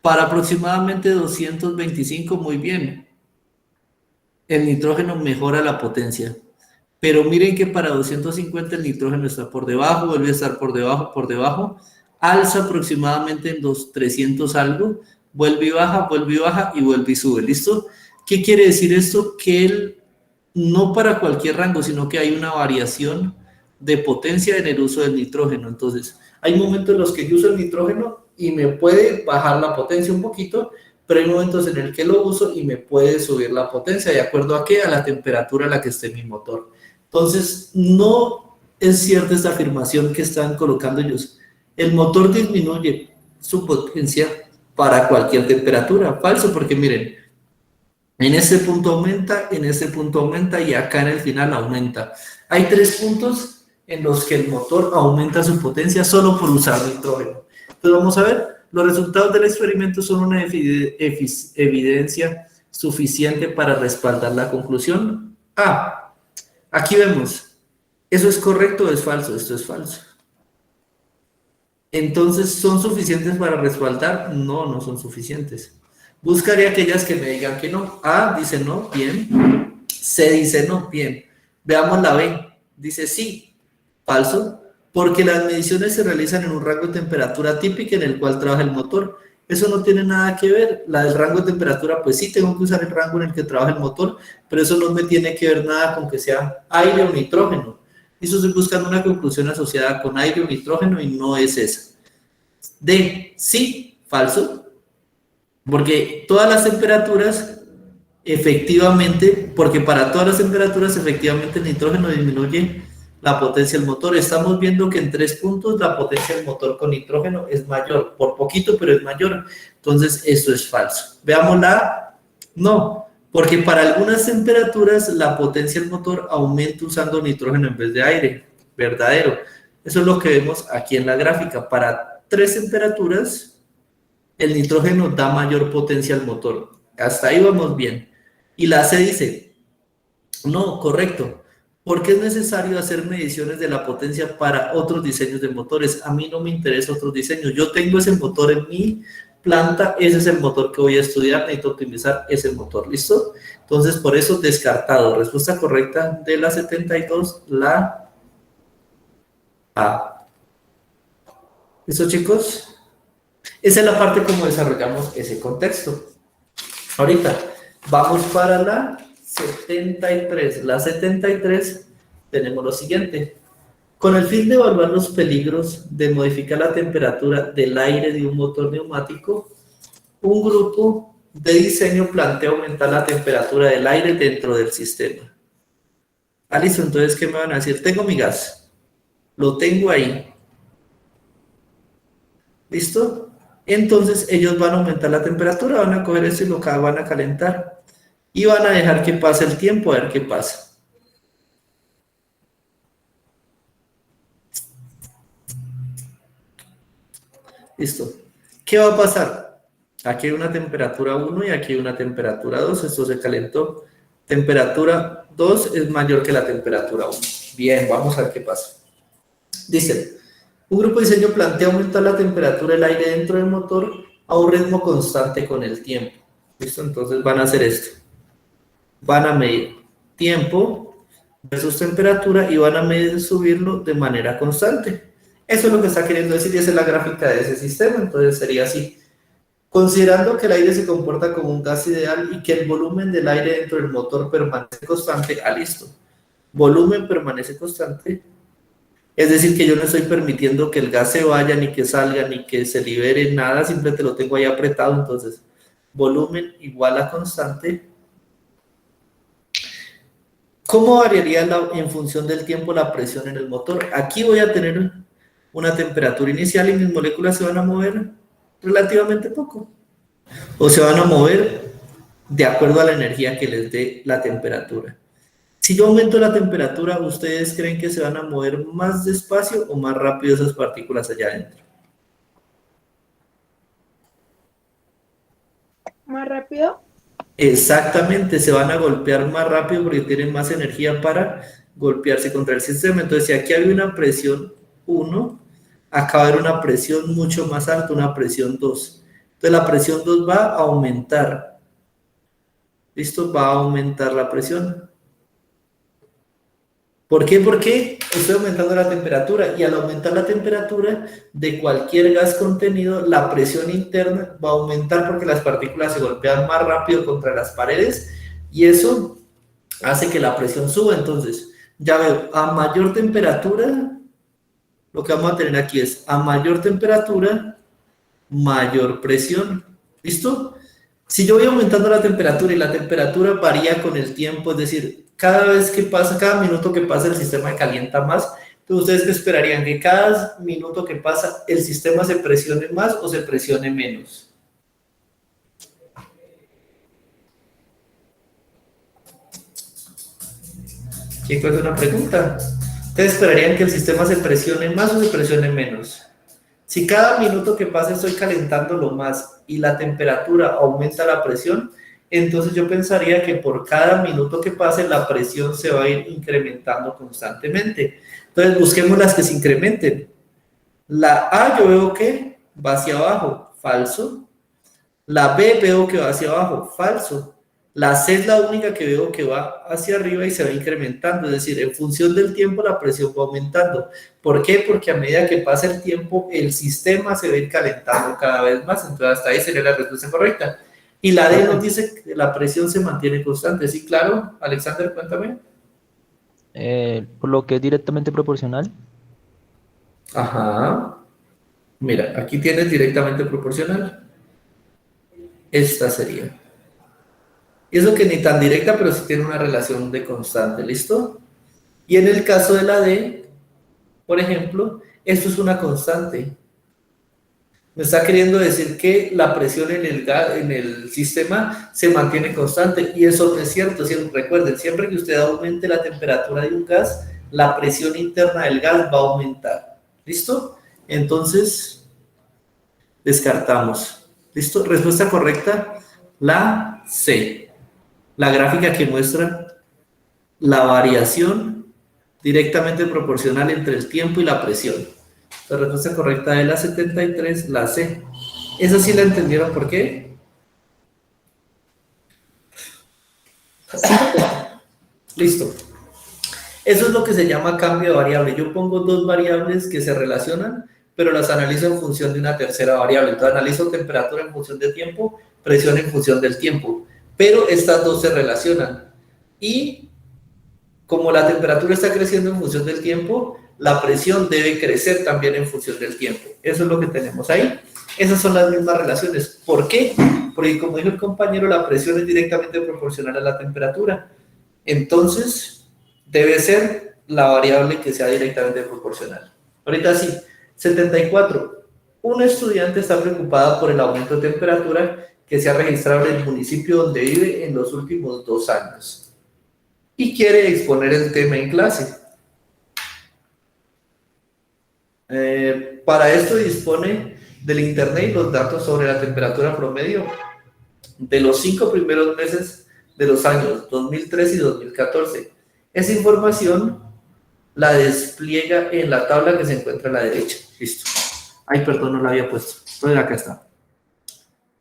Para aproximadamente 225, muy bien. El nitrógeno mejora la potencia. Pero miren que para 250 el nitrógeno está por debajo, vuelve a estar por debajo, alza aproximadamente en los 300 algo, vuelve y baja y vuelve y sube, ¿listo? ¿Qué quiere decir esto? Que no para cualquier rango, sino que hay una variación de potencia en el uso del nitrógeno. Entonces, hay momentos en los que yo uso el nitrógeno y me puede bajar la potencia un poquito, pero hay momentos en el que lo uso y me puede subir la potencia, ¿de acuerdo a qué? A la temperatura a la que esté mi motor. Entonces, no es cierta esta afirmación que están colocando ellos. El motor disminuye su potencia para cualquier temperatura. Falso, porque miren, en este punto aumenta y acá en el final aumenta. Hay 3 puntos en los que el motor aumenta su potencia solo por usar nitrógeno. Entonces, vamos a ver, los resultados del experimento son una evidencia suficiente para respaldar la conclusión. Aquí vemos, ¿eso es correcto o es falso? Esto es falso. Entonces, ¿son suficientes para respaldar? No, no son suficientes. Buscaré aquellas que me digan que no. A dice no, bien. C dice no, bien. Veamos la B. Dice sí, falso, porque las mediciones se realizan en un rango de temperatura típica en el cual trabaja el motor. Eso no tiene nada que ver. La del rango de temperatura, pues sí, tengo que usar el rango en el que trabaja el motor, pero eso no me tiene que ver nada con que sea aire o nitrógeno. Eso estoy buscando una conclusión asociada con aire o nitrógeno y no es esa. D, sí, falso, porque todas las temperaturas, efectivamente, porque para todas las temperaturas, efectivamente, el nitrógeno disminuye la potencia del motor. Estamos viendo que en 3 puntos la potencia del motor con nitrógeno es mayor, por poquito, pero es mayor. Entonces, esto es falso. Veamos la A. No, porque para algunas temperaturas la potencia del motor aumenta usando nitrógeno en vez de aire. Verdadero. Eso es lo que vemos aquí en la gráfica. Para 3 temperaturas, el nitrógeno da mayor potencia al motor. Hasta ahí vamos bien. Y la C dice, no, correcto, porque es necesario hacer mediciones de la potencia para otros diseños de motores. A mí no me interesa otros diseños. Yo tengo ese motor en mi planta, ese es el motor que voy a estudiar, necesito optimizar ese motor, ¿listo? Entonces, por eso descartado. Respuesta correcta de la 72, la A. ¿Listo, chicos? Esa es la parte como desarrollamos ese contexto. Ahorita, vamos para la 73. La 73 tenemos lo siguiente. Con el fin de evaluar los peligros de modificar la temperatura del aire de un motor neumático, un grupo de diseño plantea aumentar la temperatura del aire dentro del sistema. Listo, entonces, ¿qué me van a decir? Tengo mi gas, lo tengo ahí. ¿Listo? Entonces, ellos van a aumentar la temperatura, van a coger eso y lo van a calentar. Y van a dejar que pase el tiempo, a ver qué pasa. Listo. ¿Qué va a pasar? Aquí hay una temperatura 1 y aquí hay una temperatura 2. Esto se calentó. Temperatura 2 es mayor que la temperatura 1. Bien, vamos a ver qué pasa. Dice, un grupo de diseño plantea aumentar la temperatura del aire dentro del motor a un ritmo constante con el tiempo. ¿Listo? Entonces van a hacer esto. Van a medir tiempo versus temperatura y van a medir subirlo de manera constante. Eso es lo que está queriendo decir y esa es la gráfica de ese sistema. Entonces sería así. Considerando que el aire se comporta como un gas ideal y que el volumen del aire dentro del motor permanece constante, listo. Volumen permanece constante. Es decir, que yo no estoy permitiendo que el gas se vaya, ni que salga, ni que se libere, nada, simplemente lo tengo ahí apretado. Entonces, volumen igual a constante. ¿Cómo variaría en función del tiempo la presión en el motor? Aquí voy a tener una temperatura inicial y mis moléculas se van a mover relativamente poco. O se van a mover de acuerdo a la energía que les dé la temperatura. Si yo aumento la temperatura, ¿ustedes creen que se van a mover más despacio o más rápido esas partículas allá adentro? ¿Más rápido? Exactamente, se van a golpear más rápido porque tienen más energía para golpearse contra el sistema. Entonces, si aquí había una presión 1, acá va a haber una presión mucho más alta, una presión 2. Entonces, la presión 2 va a aumentar. ¿Listo? Va a aumentar la presión. ¿Por qué? Porque estoy aumentando la temperatura y al aumentar la temperatura de cualquier gas contenido, la presión interna va a aumentar porque las partículas se golpean más rápido contra las paredes y eso hace que la presión suba. Entonces, ya veo, a mayor temperatura, lo que vamos a tener aquí es a mayor temperatura, mayor presión. ¿Listo? Si yo voy aumentando la temperatura y la temperatura varía con el tiempo, es decir, cada vez que pasa, cada minuto que pasa el sistema calienta más, entonces ustedes qué esperarían, que cada minuto que pasa el sistema se presione más o se presione menos. Chicos, es una pregunta. ¿Ustedes esperarían que el sistema se presione más o se presione menos? Si cada minuto que pasa estoy calentándolo más y la temperatura aumenta la presión, entonces yo pensaría que por cada minuto que pase la presión se va a ir incrementando constantemente. Entonces busquemos las que se incrementen. La A yo veo que va hacia abajo, falso. La B veo que va hacia abajo, falso. La C es la única que veo que va hacia arriba y se va incrementando, es decir, en función del tiempo la presión va aumentando. ¿Por qué? Porque a medida que pasa el tiempo, el sistema se va a ir calentando cada vez más, entonces hasta ahí sería la respuesta correcta. Y la D nos dice que la presión se mantiene constante, ¿sí? Claro, Alexander, cuéntame. Por lo que es directamente proporcional. Ajá. Mira, aquí tienes directamente proporcional. Esta sería. Y eso que ni tan directa, pero sí tiene una relación de constante, ¿listo? Y en el caso de la D, por ejemplo, esto es una constante. Me está queriendo decir que la presión en el sistema se mantiene constante, y eso no es cierto. Recuerden, siempre que usted aumente la temperatura de un gas, la presión interna del gas va a aumentar. ¿Listo? Entonces, descartamos. ¿Listo? Respuesta correcta, la C. la gráfica que muestra la variación directamente proporcional entre el tiempo y la presión. La respuesta correcta es la 73, la C. ¿Esa sí la entendieron por qué? Listo. Eso es lo que se llama cambio de variable. Yo pongo dos variables que se relacionan, pero las analizo en función de una tercera variable. Entonces analizo temperatura en función de tiempo, presión en función del tiempo. Pero estas dos se relacionan. Y como la temperatura está creciendo en función del tiempo, la presión debe crecer también en función del tiempo. Eso es lo que tenemos ahí. Esas son las mismas relaciones. ¿Por qué? Porque como dijo el compañero, la presión es directamente proporcional a la temperatura. Entonces, debe ser la variable que sea directamente proporcional. Ahorita sí, 74. Un estudiante está preocupado por el aumento de temperatura que se ha registrado en el municipio donde vive en los últimos 2 años y quiere exponer el tema en clase. Para esto dispone del internet y los datos sobre la temperatura promedio de los 5 primeros meses de los años 2013 y 2014. Esa información la despliega en la tabla que se encuentra a la derecha. Listo. Ay, perdón, no la había puesto. Entonces acá está.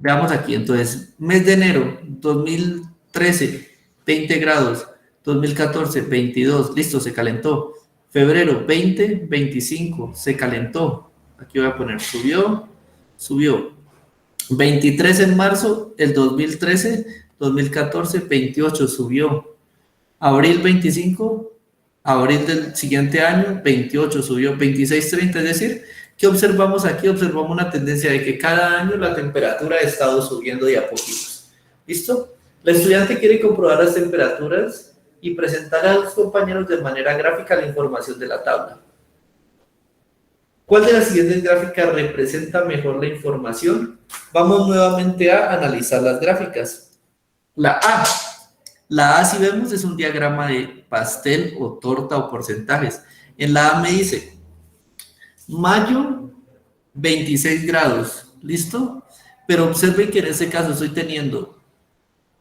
Veamos aquí. Entonces, mes de enero 2013, 20 grados. 2014, 22. Listo, se calentó. Febrero 20, 25. Se calentó. Aquí voy a poner subió. 23 en marzo, el 2013, 2014, 28, subió. Abril 25, abril del siguiente año, 28, subió. 26, 30, es decir, ¿qué observamos aquí? Observamos una tendencia de que cada año la temperatura ha estado subiendo de a poquitos. ¿Listo? El estudiante quiere comprobar las temperaturas y presentar a los compañeros de manera gráfica la información de la tabla. ¿Cuál de las siguientes gráficas representa mejor la información? Vamos nuevamente a analizar las gráficas. La A, si vemos, es un diagrama de pastel o torta o porcentajes. En la A me dice, mayo, 26 grados, ¿listo? Pero observen que en este caso estoy teniendo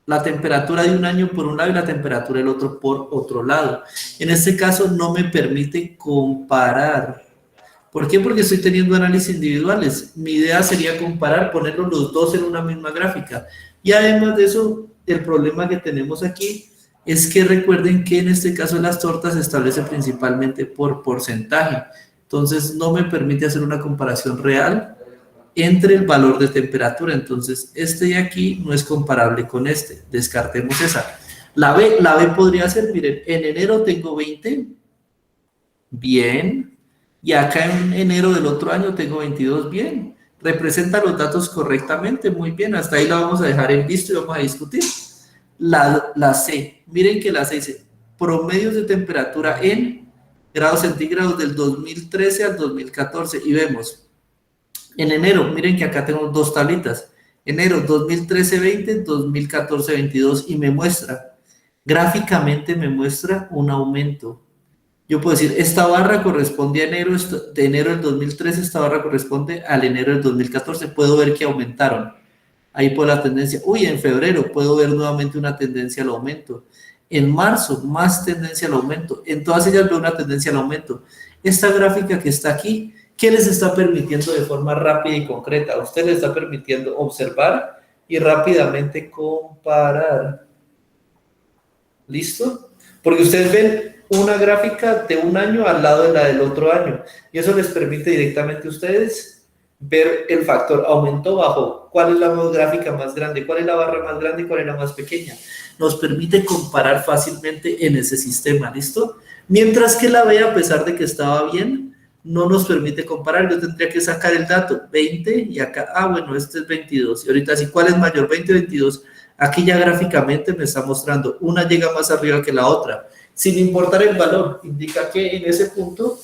la temperatura de un año por un lado y la temperatura del otro por otro lado. En este caso no me permite comparar. ¿Por qué? Porque estoy teniendo análisis individuales. Mi idea sería comparar, ponerlos los dos en una misma gráfica. Y además de eso, el problema que tenemos aquí es que recuerden que en este caso las tortas se establecen principalmente por porcentaje. Entonces no me permite hacer una comparación real entre el valor de temperatura. Entonces este de aquí no es comparable con este. Descartemos esa. La B podría ser, miren, en enero tengo 20. Bien. Y acá en enero del otro año tengo 22, bien. Representa los datos correctamente, muy bien. Hasta ahí la vamos a dejar en visto y vamos a discutir. La C, miren que la C dice promedios de temperatura en grados centígrados del 2013 al 2014. Y vemos, en enero, miren que acá tengo dos tablitas. Enero 2013, 20, 2014, 22. Y me muestra, gráficamente me muestra un aumento. Yo puedo decir, esta barra corresponde a enero de enero del 2013, esta barra corresponde al enero del 2014. Puedo ver que aumentaron. Ahí por la tendencia. Uy, en febrero puedo ver nuevamente una tendencia al aumento. En marzo, más tendencia al aumento. En todas ellas veo una tendencia al aumento. Esta gráfica que está aquí, ¿qué les está permitiendo de forma rápida y concreta? A usted le está permitiendo observar y rápidamente comparar. ¿Listo? Porque ustedes ven una gráfica de un año al lado de la del otro año y eso les permite directamente a ustedes ver el factor aumento bajo, cuál es la gráfica más grande, cuál es la barra más grande y cuál es la más pequeña. Nos permite comparar fácilmente en ese sistema, ¿listo? Mientras que la B, a pesar de que estaba bien, no nos permite comparar. Yo tendría que sacar el dato 20 y acá, bueno, este es 22 y ahorita sí, ¿cuál es mayor? 20 o 22. Aquí ya gráficamente me está mostrando, una llega más arriba que la otra. Sin importar el valor, indica que en ese punto,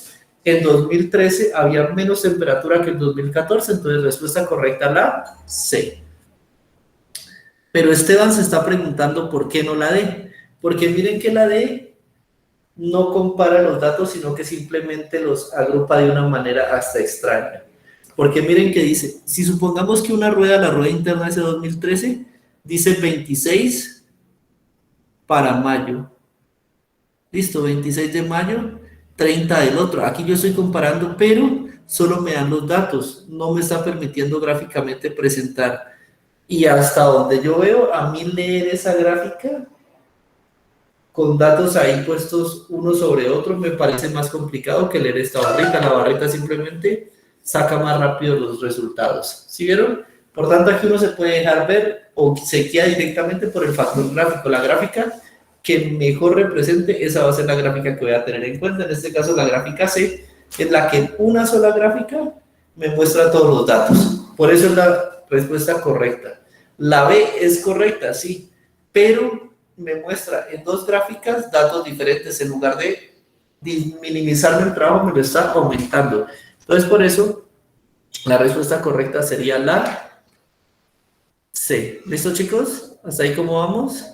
en 2013, había menos temperatura que en 2014, entonces respuesta correcta la C. Pero Esteban se está preguntando por qué no la D. Porque miren que la D no compara los datos, sino que simplemente los agrupa de una manera hasta extraña. Porque miren que dice, si supongamos que una rueda, la rueda interna es de 2013, dice 26 para mayo. Listo, 26 de mayo, 30 del otro. Aquí yo estoy comparando, pero solo me dan los datos, no me está permitiendo gráficamente presentar. Y hasta donde yo veo, a mí leer esa gráfica con datos ahí puestos uno sobre otro me parece más complicado que leer esta barrita. La barrita simplemente saca más rápido los resultados. ¿Sí vieron? Por tanto, aquí uno se puede dejar ver o se guía directamente por el factor gráfico. La gráfica que mejor represente, esa va a ser la gráfica que voy a tener en cuenta. En este caso, la gráfica C es la que en una sola gráfica me muestra todos los datos. Por eso es la respuesta correcta. La B es correcta, sí, pero me muestra en dos gráficas datos diferentes. En lugar de minimizarme el trabajo, me lo está aumentando. Entonces, por eso, la respuesta correcta sería la C. ¿Listo, chicos? ¿Hasta ahí cómo vamos?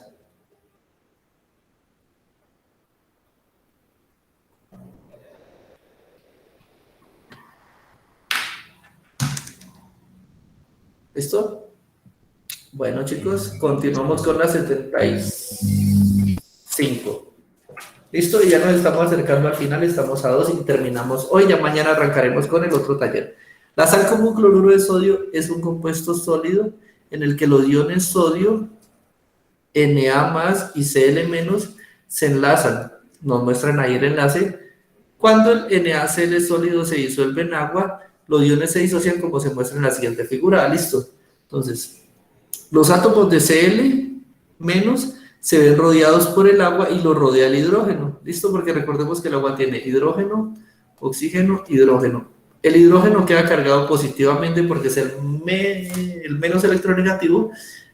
¿Listo? Bueno, chicos, continuamos con la 75. ¿Listo? Y ya nos estamos acercando al final, estamos a 2 y terminamos hoy. Ya mañana arrancaremos con el otro taller. La sal común cloruro de sodio es un compuesto sólido en el que los iones sodio, Na+, y Cl- se enlazan. Nos muestran ahí el enlace. Cuando el NaCl sólido se disuelve en agua, los iones se disocian como se muestra en la siguiente figura. ¿Listo? Entonces, los átomos de Cl- se ven rodeados por el agua y los rodea el hidrógeno. ¿Listo? Porque recordemos que el agua tiene hidrógeno, oxígeno, hidrógeno. El hidrógeno queda cargado positivamente porque es el menos electronegativo,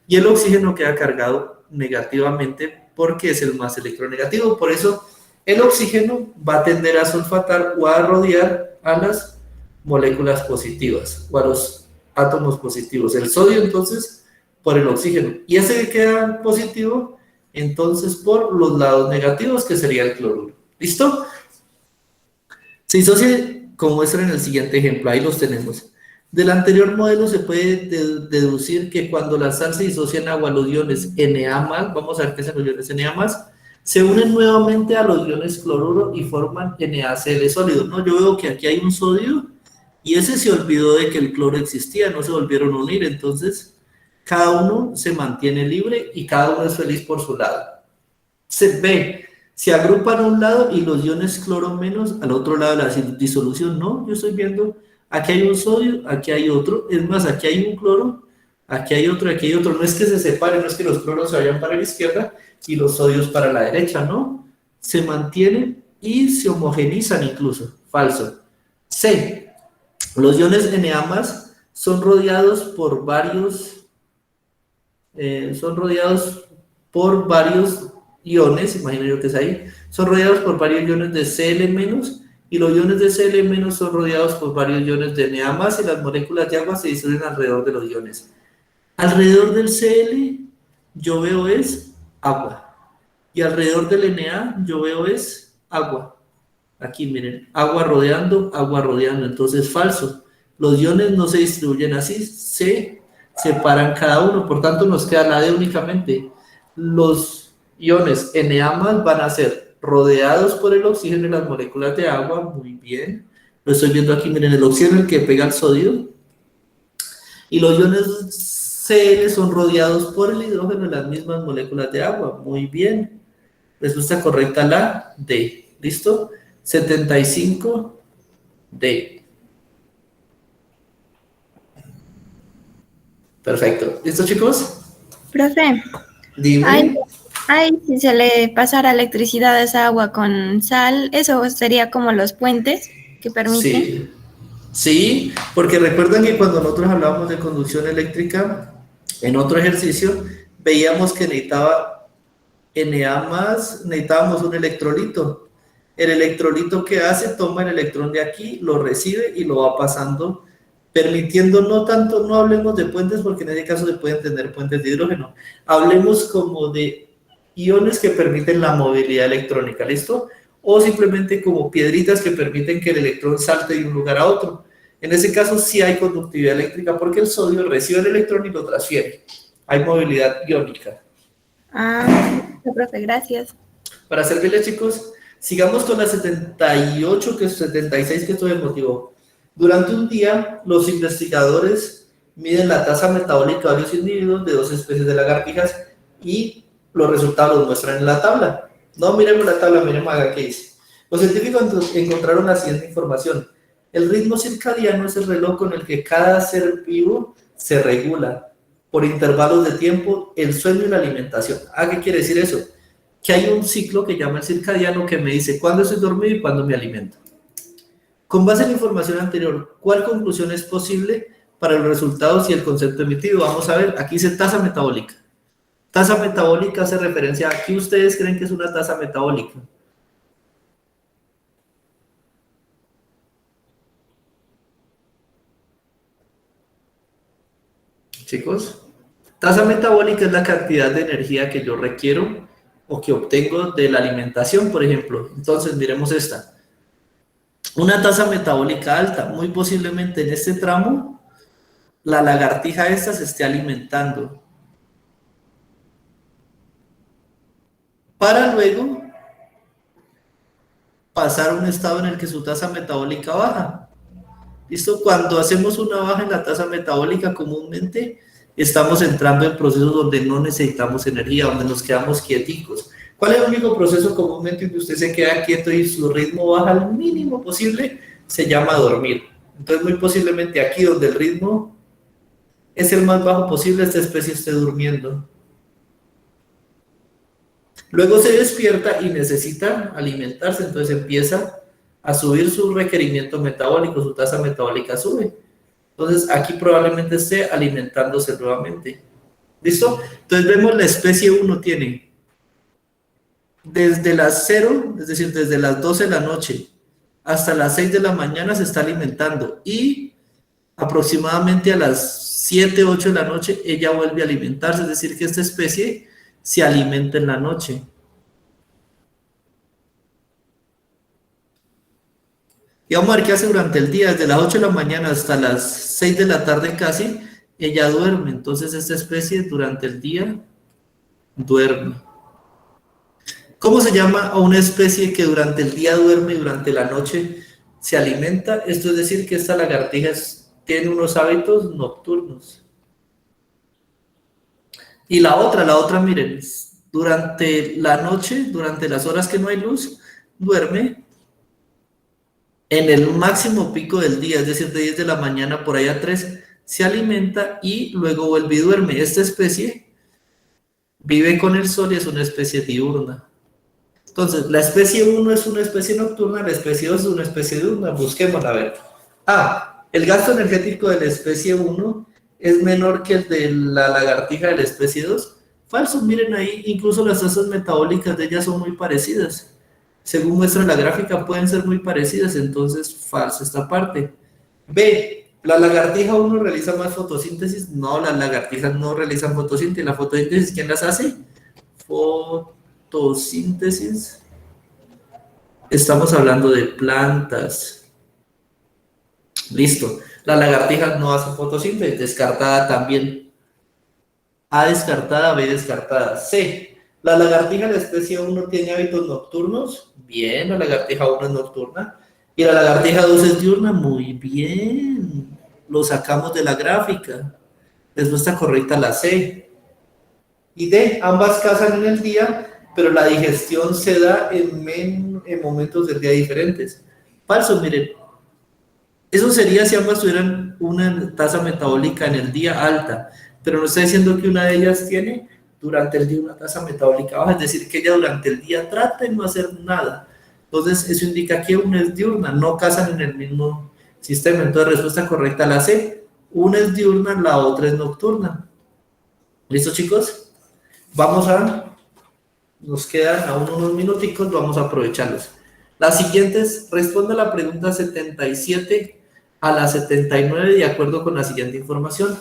y el oxígeno queda cargado negativamente porque es el más electronegativo. Por eso el oxígeno va a tender a sulfatar o a rodear a las moléculas positivas o a los átomos positivos. El sodio, entonces, por el oxígeno. Y ese que queda positivo, entonces, por los lados negativos, que sería el cloruro. ¿Listo? Se disocia, como muestra en el siguiente ejemplo. Ahí los tenemos. Del anterior modelo se puede deducir que cuando la sal se disocia en agua, los iones Na+, vamos a ver qué son los iones Na+, se unen nuevamente a los iones cloruro y forman NaCl sólido. ¿No? Yo veo que aquí hay un sodio y ese se olvidó de que el cloro existía, no se volvieron a unir, entonces cada uno se mantiene libre y cada uno es feliz por su lado. Se agrupan a un lado y los iones cloro menos al otro lado de la disolución. No, yo estoy viendo, aquí hay un sodio, aquí hay otro, es más, aquí hay un cloro, aquí hay otro, aquí hay otro. No es que se separen, no es que los cloros se vayan para la izquierda y los sodios para la derecha, no. Se mantienen y se homogenizan incluso. Falso. C. Los iones Na+, son rodeados por varios iones, imagino yo que es ahí, son rodeados por varios iones de Cl- y los iones de Cl- son rodeados por varios iones de Na+, y las moléculas de agua se disuelven alrededor de los iones. Alrededor del Cl yo veo es agua, y alrededor del Na yo veo es agua. Aquí miren, agua rodeando, entonces falso. Los iones no se distribuyen así, se separan cada uno, por tanto nos queda la D únicamente. Los iones Na+ van a ser rodeados por el oxígeno y las moléculas de agua, muy bien. Lo estoy viendo aquí, miren, el oxígeno el que pega al sodio. Y los iones Cl son rodeados por el hidrógeno y las mismas moléculas de agua, muy bien. Respuesta correcta la D, ¿listo? 75 D. Perfecto. ¿Listo, chicos? Profe, Dime. si se le pasara electricidad a esa agua con sal, eso sería como los puentes que permiten. Sí. Sí, porque recuerdan que cuando nosotros hablábamos de conducción eléctrica, en otro ejercicio, veíamos que necesitábamos un electrolito. El electrolito que hace, toma el electrón de aquí, lo recibe y lo va pasando, permitiendo no hablemos de puentes, porque en ese caso se pueden tener puentes de hidrógeno. Hablemos como de iones que permiten la movilidad electrónica, ¿listo? O simplemente como piedritas que permiten que el electrón salte de un lugar a otro. En ese caso sí hay conductividad eléctrica porque el sodio recibe el electrón y lo transfiere. Hay movilidad iónica. Profe, gracias. Para servirles, chicos, sigamos con la 78, que es 76, que esto me motivó. Durante un día, los investigadores miden la tasa metabólica de varios individuos de 2 especies de lagartijas y los resultados los muestran en la tabla. No miremos la tabla, miremos acá qué dice. Los científicos encontraron la siguiente información. El ritmo circadiano es el reloj con el que cada ser vivo se regula por intervalos de tiempo, el sueño y la alimentación. ¿Qué quiere decir eso? Que hay un ciclo que llama el circadiano que me dice cuándo estoy dormido y cuándo me alimento. Con base en la información anterior, ¿cuál conclusión es posible para los resultados y el concepto emitido? Vamos a ver, aquí dice tasa metabólica. Tasa metabólica hace referencia a ¿qué ustedes creen que es una tasa metabólica? Chicos, tasa metabólica es la cantidad de energía que yo requiero o que obtengo de la alimentación, por ejemplo. Entonces, miremos esta. Una tasa metabólica alta, muy posiblemente en este tramo, la lagartija esta se esté alimentando. Para luego pasar a un estado en el que su tasa metabólica baja. ¿Listo? Cuando hacemos una baja en la tasa metabólica, comúnmente estamos entrando en procesos donde no necesitamos energía, donde nos quedamos quieticos. ¿Cuál es el único proceso comúnmente en que usted se queda quieto y su ritmo baja al mínimo posible? Se llama dormir. Entonces, muy posiblemente aquí donde el ritmo es el más bajo posible, esta especie esté durmiendo. Luego se despierta y necesita alimentarse, entonces empieza a subir su requerimiento metabólico, su tasa metabólica sube. Entonces, aquí probablemente esté alimentándose nuevamente. ¿Listo? Entonces, vemos la especie 1 tiene desde las 0, es decir, desde las 12 de la noche hasta las 6 de la mañana se está alimentando y aproximadamente a las 7, 8 de la noche ella vuelve a alimentarse, es decir, que esta especie se alimenta en la noche. Y vamos a ver qué hace durante el día, desde las 8 de la mañana hasta las 6 de la tarde casi, ella duerme. Entonces esta especie durante el día duerme. ¿Cómo se llama a una especie que durante el día duerme y durante la noche se alimenta? Esto es decir que esta lagartija tiene unos hábitos nocturnos. Y la otra, miren, durante la noche, durante las horas que no hay luz, duerme en el máximo pico del día, es decir, de 10 de la mañana por ahí a 3, se alimenta y luego vuelve y duerme. Esta especie vive con el sol y es una especie diurna. Entonces, la especie 1 es una especie nocturna, la especie 2 es una especie diurna. Busquémosla a ver. El gasto energético de la especie 1 es menor que el de la lagartija de la especie 2. Falso, miren ahí, incluso las tasas metabólicas de ellas son muy parecidas. Según muestra la gráfica, pueden ser muy parecidas, entonces falso esta parte. B, ¿la lagartija 1 realiza más fotosíntesis? No, las lagartijas no realizan fotosíntesis. ¿La fotosíntesis quién las hace? Fotosíntesis. Estamos hablando de plantas. Listo. La lagartija no hace fotosíntesis, descartada también. A descartada, B descartada. C. ¿La lagartija de la especie 1 tiene hábitos nocturnos? Bien, la lagartija 1 es nocturna. ¿Y la lagartija 2 es diurna? Muy bien. Lo sacamos de la gráfica. Respuesta correcta la C. Y D, ambas cazan en el día, pero la digestión se da en momentos del día diferentes. Falso, miren. Eso sería si ambas tuvieran una tasa metabólica en el día alta, pero nos está diciendo que una de ellas tiene durante el día una tasa metabólica baja, es decir, que ella durante el día trata de no hacer nada. Entonces, eso indica que una es diurna, no cazan en el mismo sistema. Entonces, respuesta correcta la C. Una es diurna, la otra es nocturna. ¿Listo, chicos? Nos quedan aún unos minuticos, vamos a aprovecharlos. Las siguientes, responde a la pregunta 77 a la 79 de acuerdo con la siguiente información.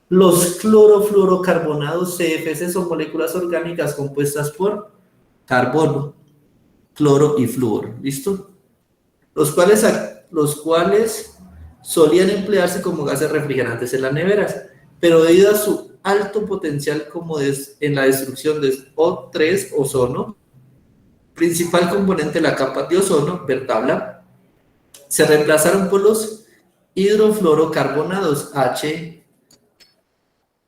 Los clorofluorocarbonados CFC son moléculas orgánicas compuestas por carbono, cloro y flúor, ¿listo? Los cuales solían emplearse como gases refrigerantes en las neveras, pero debido a su alto potencial como en la destrucción de O3, ozono, principal componente de la capa de ozono, ver tabla, se reemplazaron por los hidrofluorocarbonados,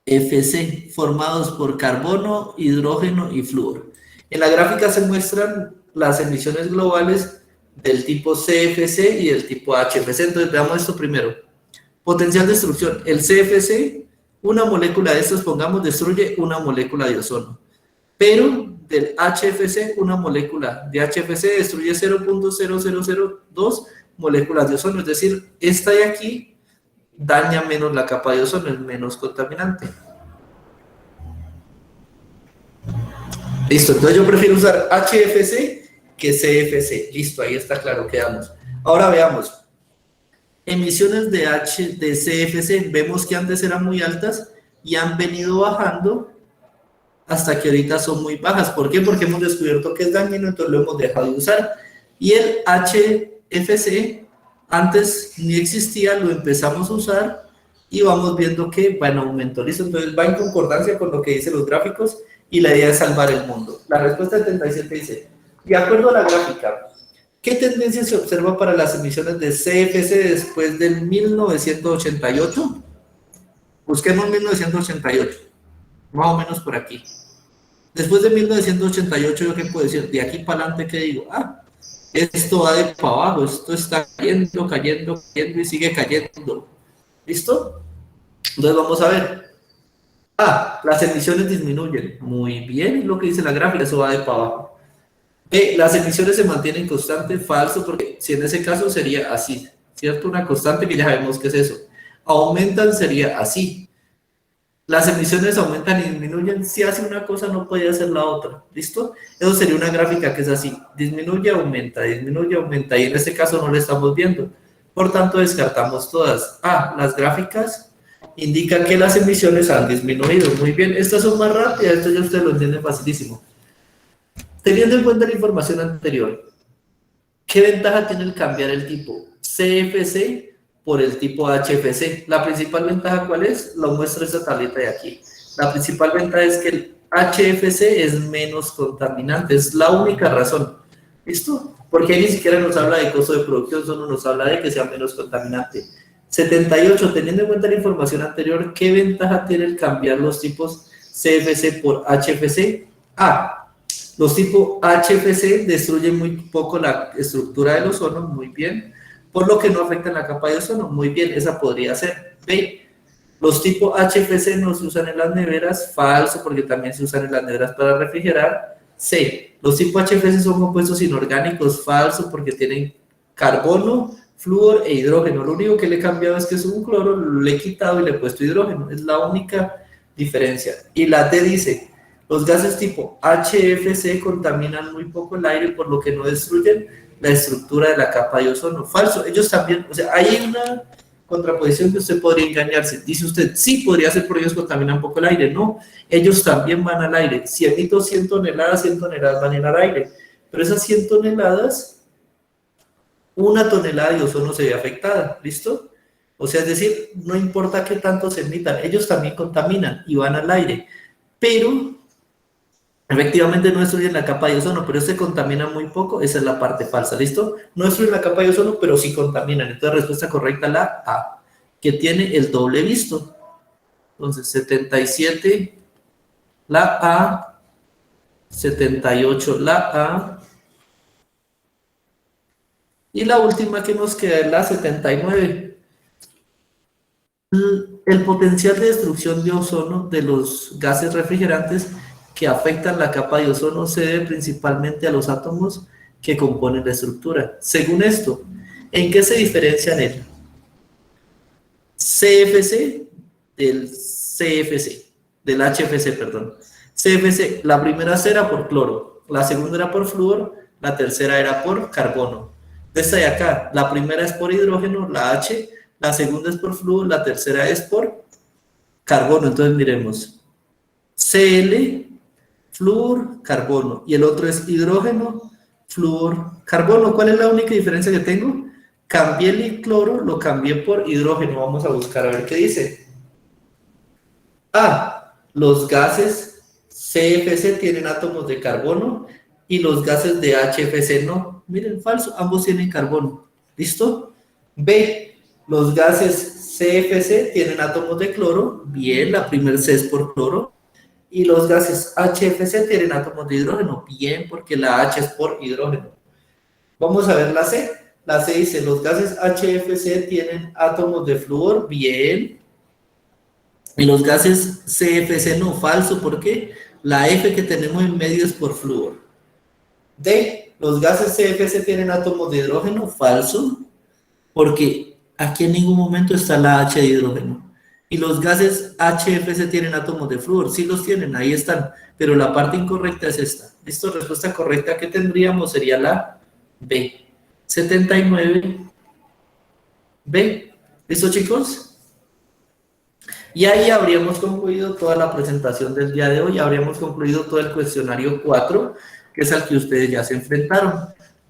HFC, formados por carbono, hidrógeno y flúor. En la gráfica se muestran las emisiones globales del tipo CFC y del tipo HFC. Entonces veamos esto primero. Potencial de destrucción. El CFC, una molécula de estos, pongamos, destruye una molécula de ozono. Pero del HFC, una molécula de HFC destruye 0.0002 moléculas de ozono. Es decir, esta de aquí daña menos la capa de ozono, es menos contaminante. Listo, entonces yo prefiero usar HFC que CFC. Listo, ahí está claro, quedamos. Ahora veamos. Emisiones de CFC, vemos que antes eran muy altas y han venido bajando hasta que ahorita son muy bajas. ¿Por qué? Porque hemos descubierto que es dañino, entonces lo hemos dejado de usar. Y el HFC, antes ni existía, lo empezamos a usar y vamos viendo que va en aumento. ¿Listo? Entonces va en concordancia con lo que dicen los gráficos y la idea es salvar el mundo. La respuesta 77 dice, de acuerdo a la gráfica, ¿qué tendencia se observa para las emisiones de CFC después del 1988? Busquemos 1988, más o menos por aquí. Después de 1988, ¿yo qué puedo decir? De aquí para adelante, ¿qué digo? Esto va de para abajo, esto está cayendo y sigue cayendo. ¿Listo? Entonces vamos a ver. Las emisiones disminuyen. Muy bien, es lo que dice la gráfica, eso va de para abajo. Las emisiones se mantienen constantes, falso, porque si en ese caso sería así, ¿cierto? Una constante que ya sabemos qué es eso. Aumentan sería así. Las emisiones aumentan y disminuyen. Si hace una cosa, no puede hacer la otra. ¿Listo? Eso sería una gráfica que es así. Disminuye, aumenta, y en este caso no lo estamos viendo. Por tanto, descartamos todas. Las gráficas indican que las emisiones han disminuido. Muy bien, estas son más rápidas, esto ya ustedes lo entienden facilísimo. Teniendo en cuenta la información anterior, ¿qué ventaja tiene el cambiar el tipo CFC por el tipo HFC? La principal ventaja, ¿cuál es? Lo muestro esta tableta de aquí. La principal ventaja es que el HFC es menos contaminante, es la única razón. ¿Listo? Porque ahí ni siquiera nos habla de costo de producción, solo nos habla de que sea menos contaminante. 78, teniendo en cuenta la información anterior, ¿qué ventaja tiene el cambiar los tipos CFC por HFC? Los tipos HFC destruyen muy poco la estructura del ozono, muy bien, por lo que no afectan la capa de ozono, muy bien, esa podría ser. B, los tipos HFC no se usan en las neveras, falso, porque también se usan en las neveras para refrigerar. C, los tipos HFC son compuestos inorgánicos, falso, porque tienen carbono, flúor e hidrógeno. Lo único que le he cambiado es que es un cloro, le he quitado y le he puesto hidrógeno, es la única diferencia. Y la D dice, los gases tipo HFC contaminan muy poco el aire, por lo que no destruyen la estructura de la capa de ozono. Falso, ellos también, o sea, hay una contraposición que usted podría engañarse. Dice usted, sí, podría ser porque ellos contaminan poco el aire. No, ellos también van al aire. Si emito 100 toneladas van a ir al aire. Pero esas 100 toneladas, una tonelada de ozono se ve afectada. ¿Listo? O sea, es decir, no importa qué tanto se emitan, ellos también contaminan y van al aire. Pero efectivamente no destruyen la capa de ozono, pero se contamina muy poco, esa es la parte falsa, ¿listo? No destruyen la capa de ozono, pero sí contaminan. Entonces, respuesta correcta, la A, que tiene el doble visto. Entonces, 77, la A, 78, la A, y la última que nos queda es la 79. El potencial de destrucción de ozono de los gases refrigerantes que afectan la capa de ozono se debe principalmente a los átomos que componen la estructura. Según esto, ¿en qué se diferencian el CFC del HFC, perdón? CFC, la primera era por cloro, la segunda era por flúor, la tercera era por carbono. De esta de acá, la primera es por hidrógeno, la H, la segunda es por flúor, la tercera es por carbono. Entonces miremos, Cl, flúor, carbono, y el otro es hidrógeno, flúor, carbono. ¿Cuál es la única diferencia que tengo? Cambié el cloro, lo cambié por hidrógeno. Vamos a buscar a ver qué dice. los gases CFC tienen átomos de carbono y los gases de HFC no. Miren, falso, ambos tienen carbono. ¿Listo? B, los gases CFC tienen átomos de cloro. Bien, la primer C es por cloro. Y los gases HFC tienen átomos de hidrógeno. Bien, porque la H es por hidrógeno. Vamos a ver la C. La C dice, los gases HFC tienen átomos de flúor. Bien. Y los gases CFC no, falso, ¿por qué? La F que tenemos en medio es por flúor. D, los gases CFC tienen átomos de hidrógeno, falso, porque aquí en ningún momento está la H de hidrógeno. Y los gases HFC tienen átomos de flúor, sí los tienen, ahí están, pero la parte incorrecta es esta. ¿Listo? Respuesta correcta que tendríamos sería la B. 79. B. ¿Listo, chicos? Y ahí habríamos concluido toda la presentación del día de hoy, habríamos concluido todo el cuestionario 4, que es al que ustedes ya se enfrentaron.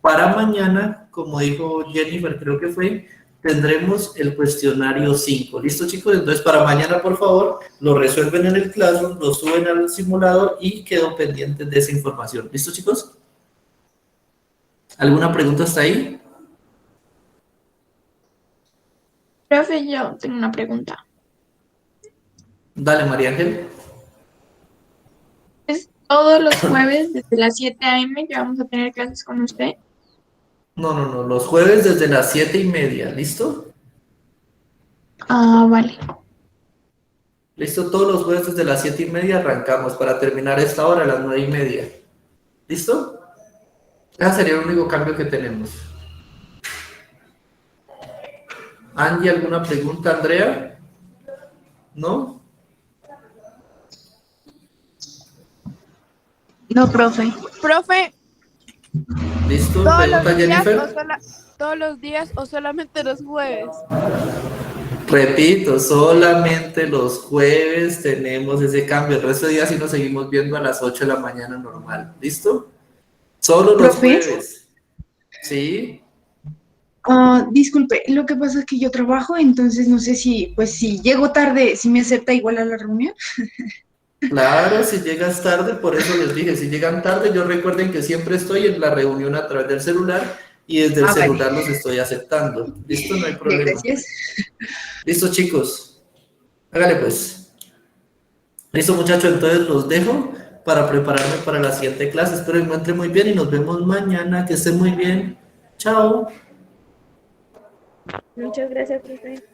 Para mañana, como dijo Jennifer, creo que fue, tendremos el cuestionario 5. ¿Listo, chicos? Entonces, para mañana, por favor, lo resuelven en el Classroom, lo suben al simulador y quedo pendiente de esa información. ¿Listo, chicos? ¿Alguna pregunta hasta ahí? Profe, yo tengo una pregunta. Dale, María Ángel. ¿Es todos los jueves desde las 7 a.m. que vamos a tener clases con usted? No, los jueves desde las 7:30, ¿listo? Ah, vale. Listo, todos los jueves desde las 7:30 arrancamos para terminar esta hora a las 9:30. ¿Listo? Ese sería el único cambio que tenemos. Angie, ¿alguna pregunta, Andrea? ¿No? No, profe. Profe, ¿Listo? ¿todos ¿Pregunta, los días Jennifer? todos los días o solamente los jueves? Repito, solamente los jueves tenemos ese cambio. El resto de días sí nos seguimos viendo a las 8 de la mañana normal. ¿Listo? Solo los ¿Profe? jueves. ¿Sí? Disculpe, lo que pasa es que yo trabajo, entonces no sé si, pues si llego tarde, si me acepta igual a la reunión. Claro, si llegas tarde, por eso les dije, si llegan tarde, yo recuerden que siempre estoy en la reunión a través del celular y desde el Vale. celular los estoy aceptando. ¿Listo? No hay problema. Gracias. Listo, chicos. Hágale pues. Listo, muchachos, entonces los dejo para prepararme para la siguiente clase. Espero que encuentren muy bien y nos vemos mañana. Que estén muy bien. Chao. Muchas gracias, profe.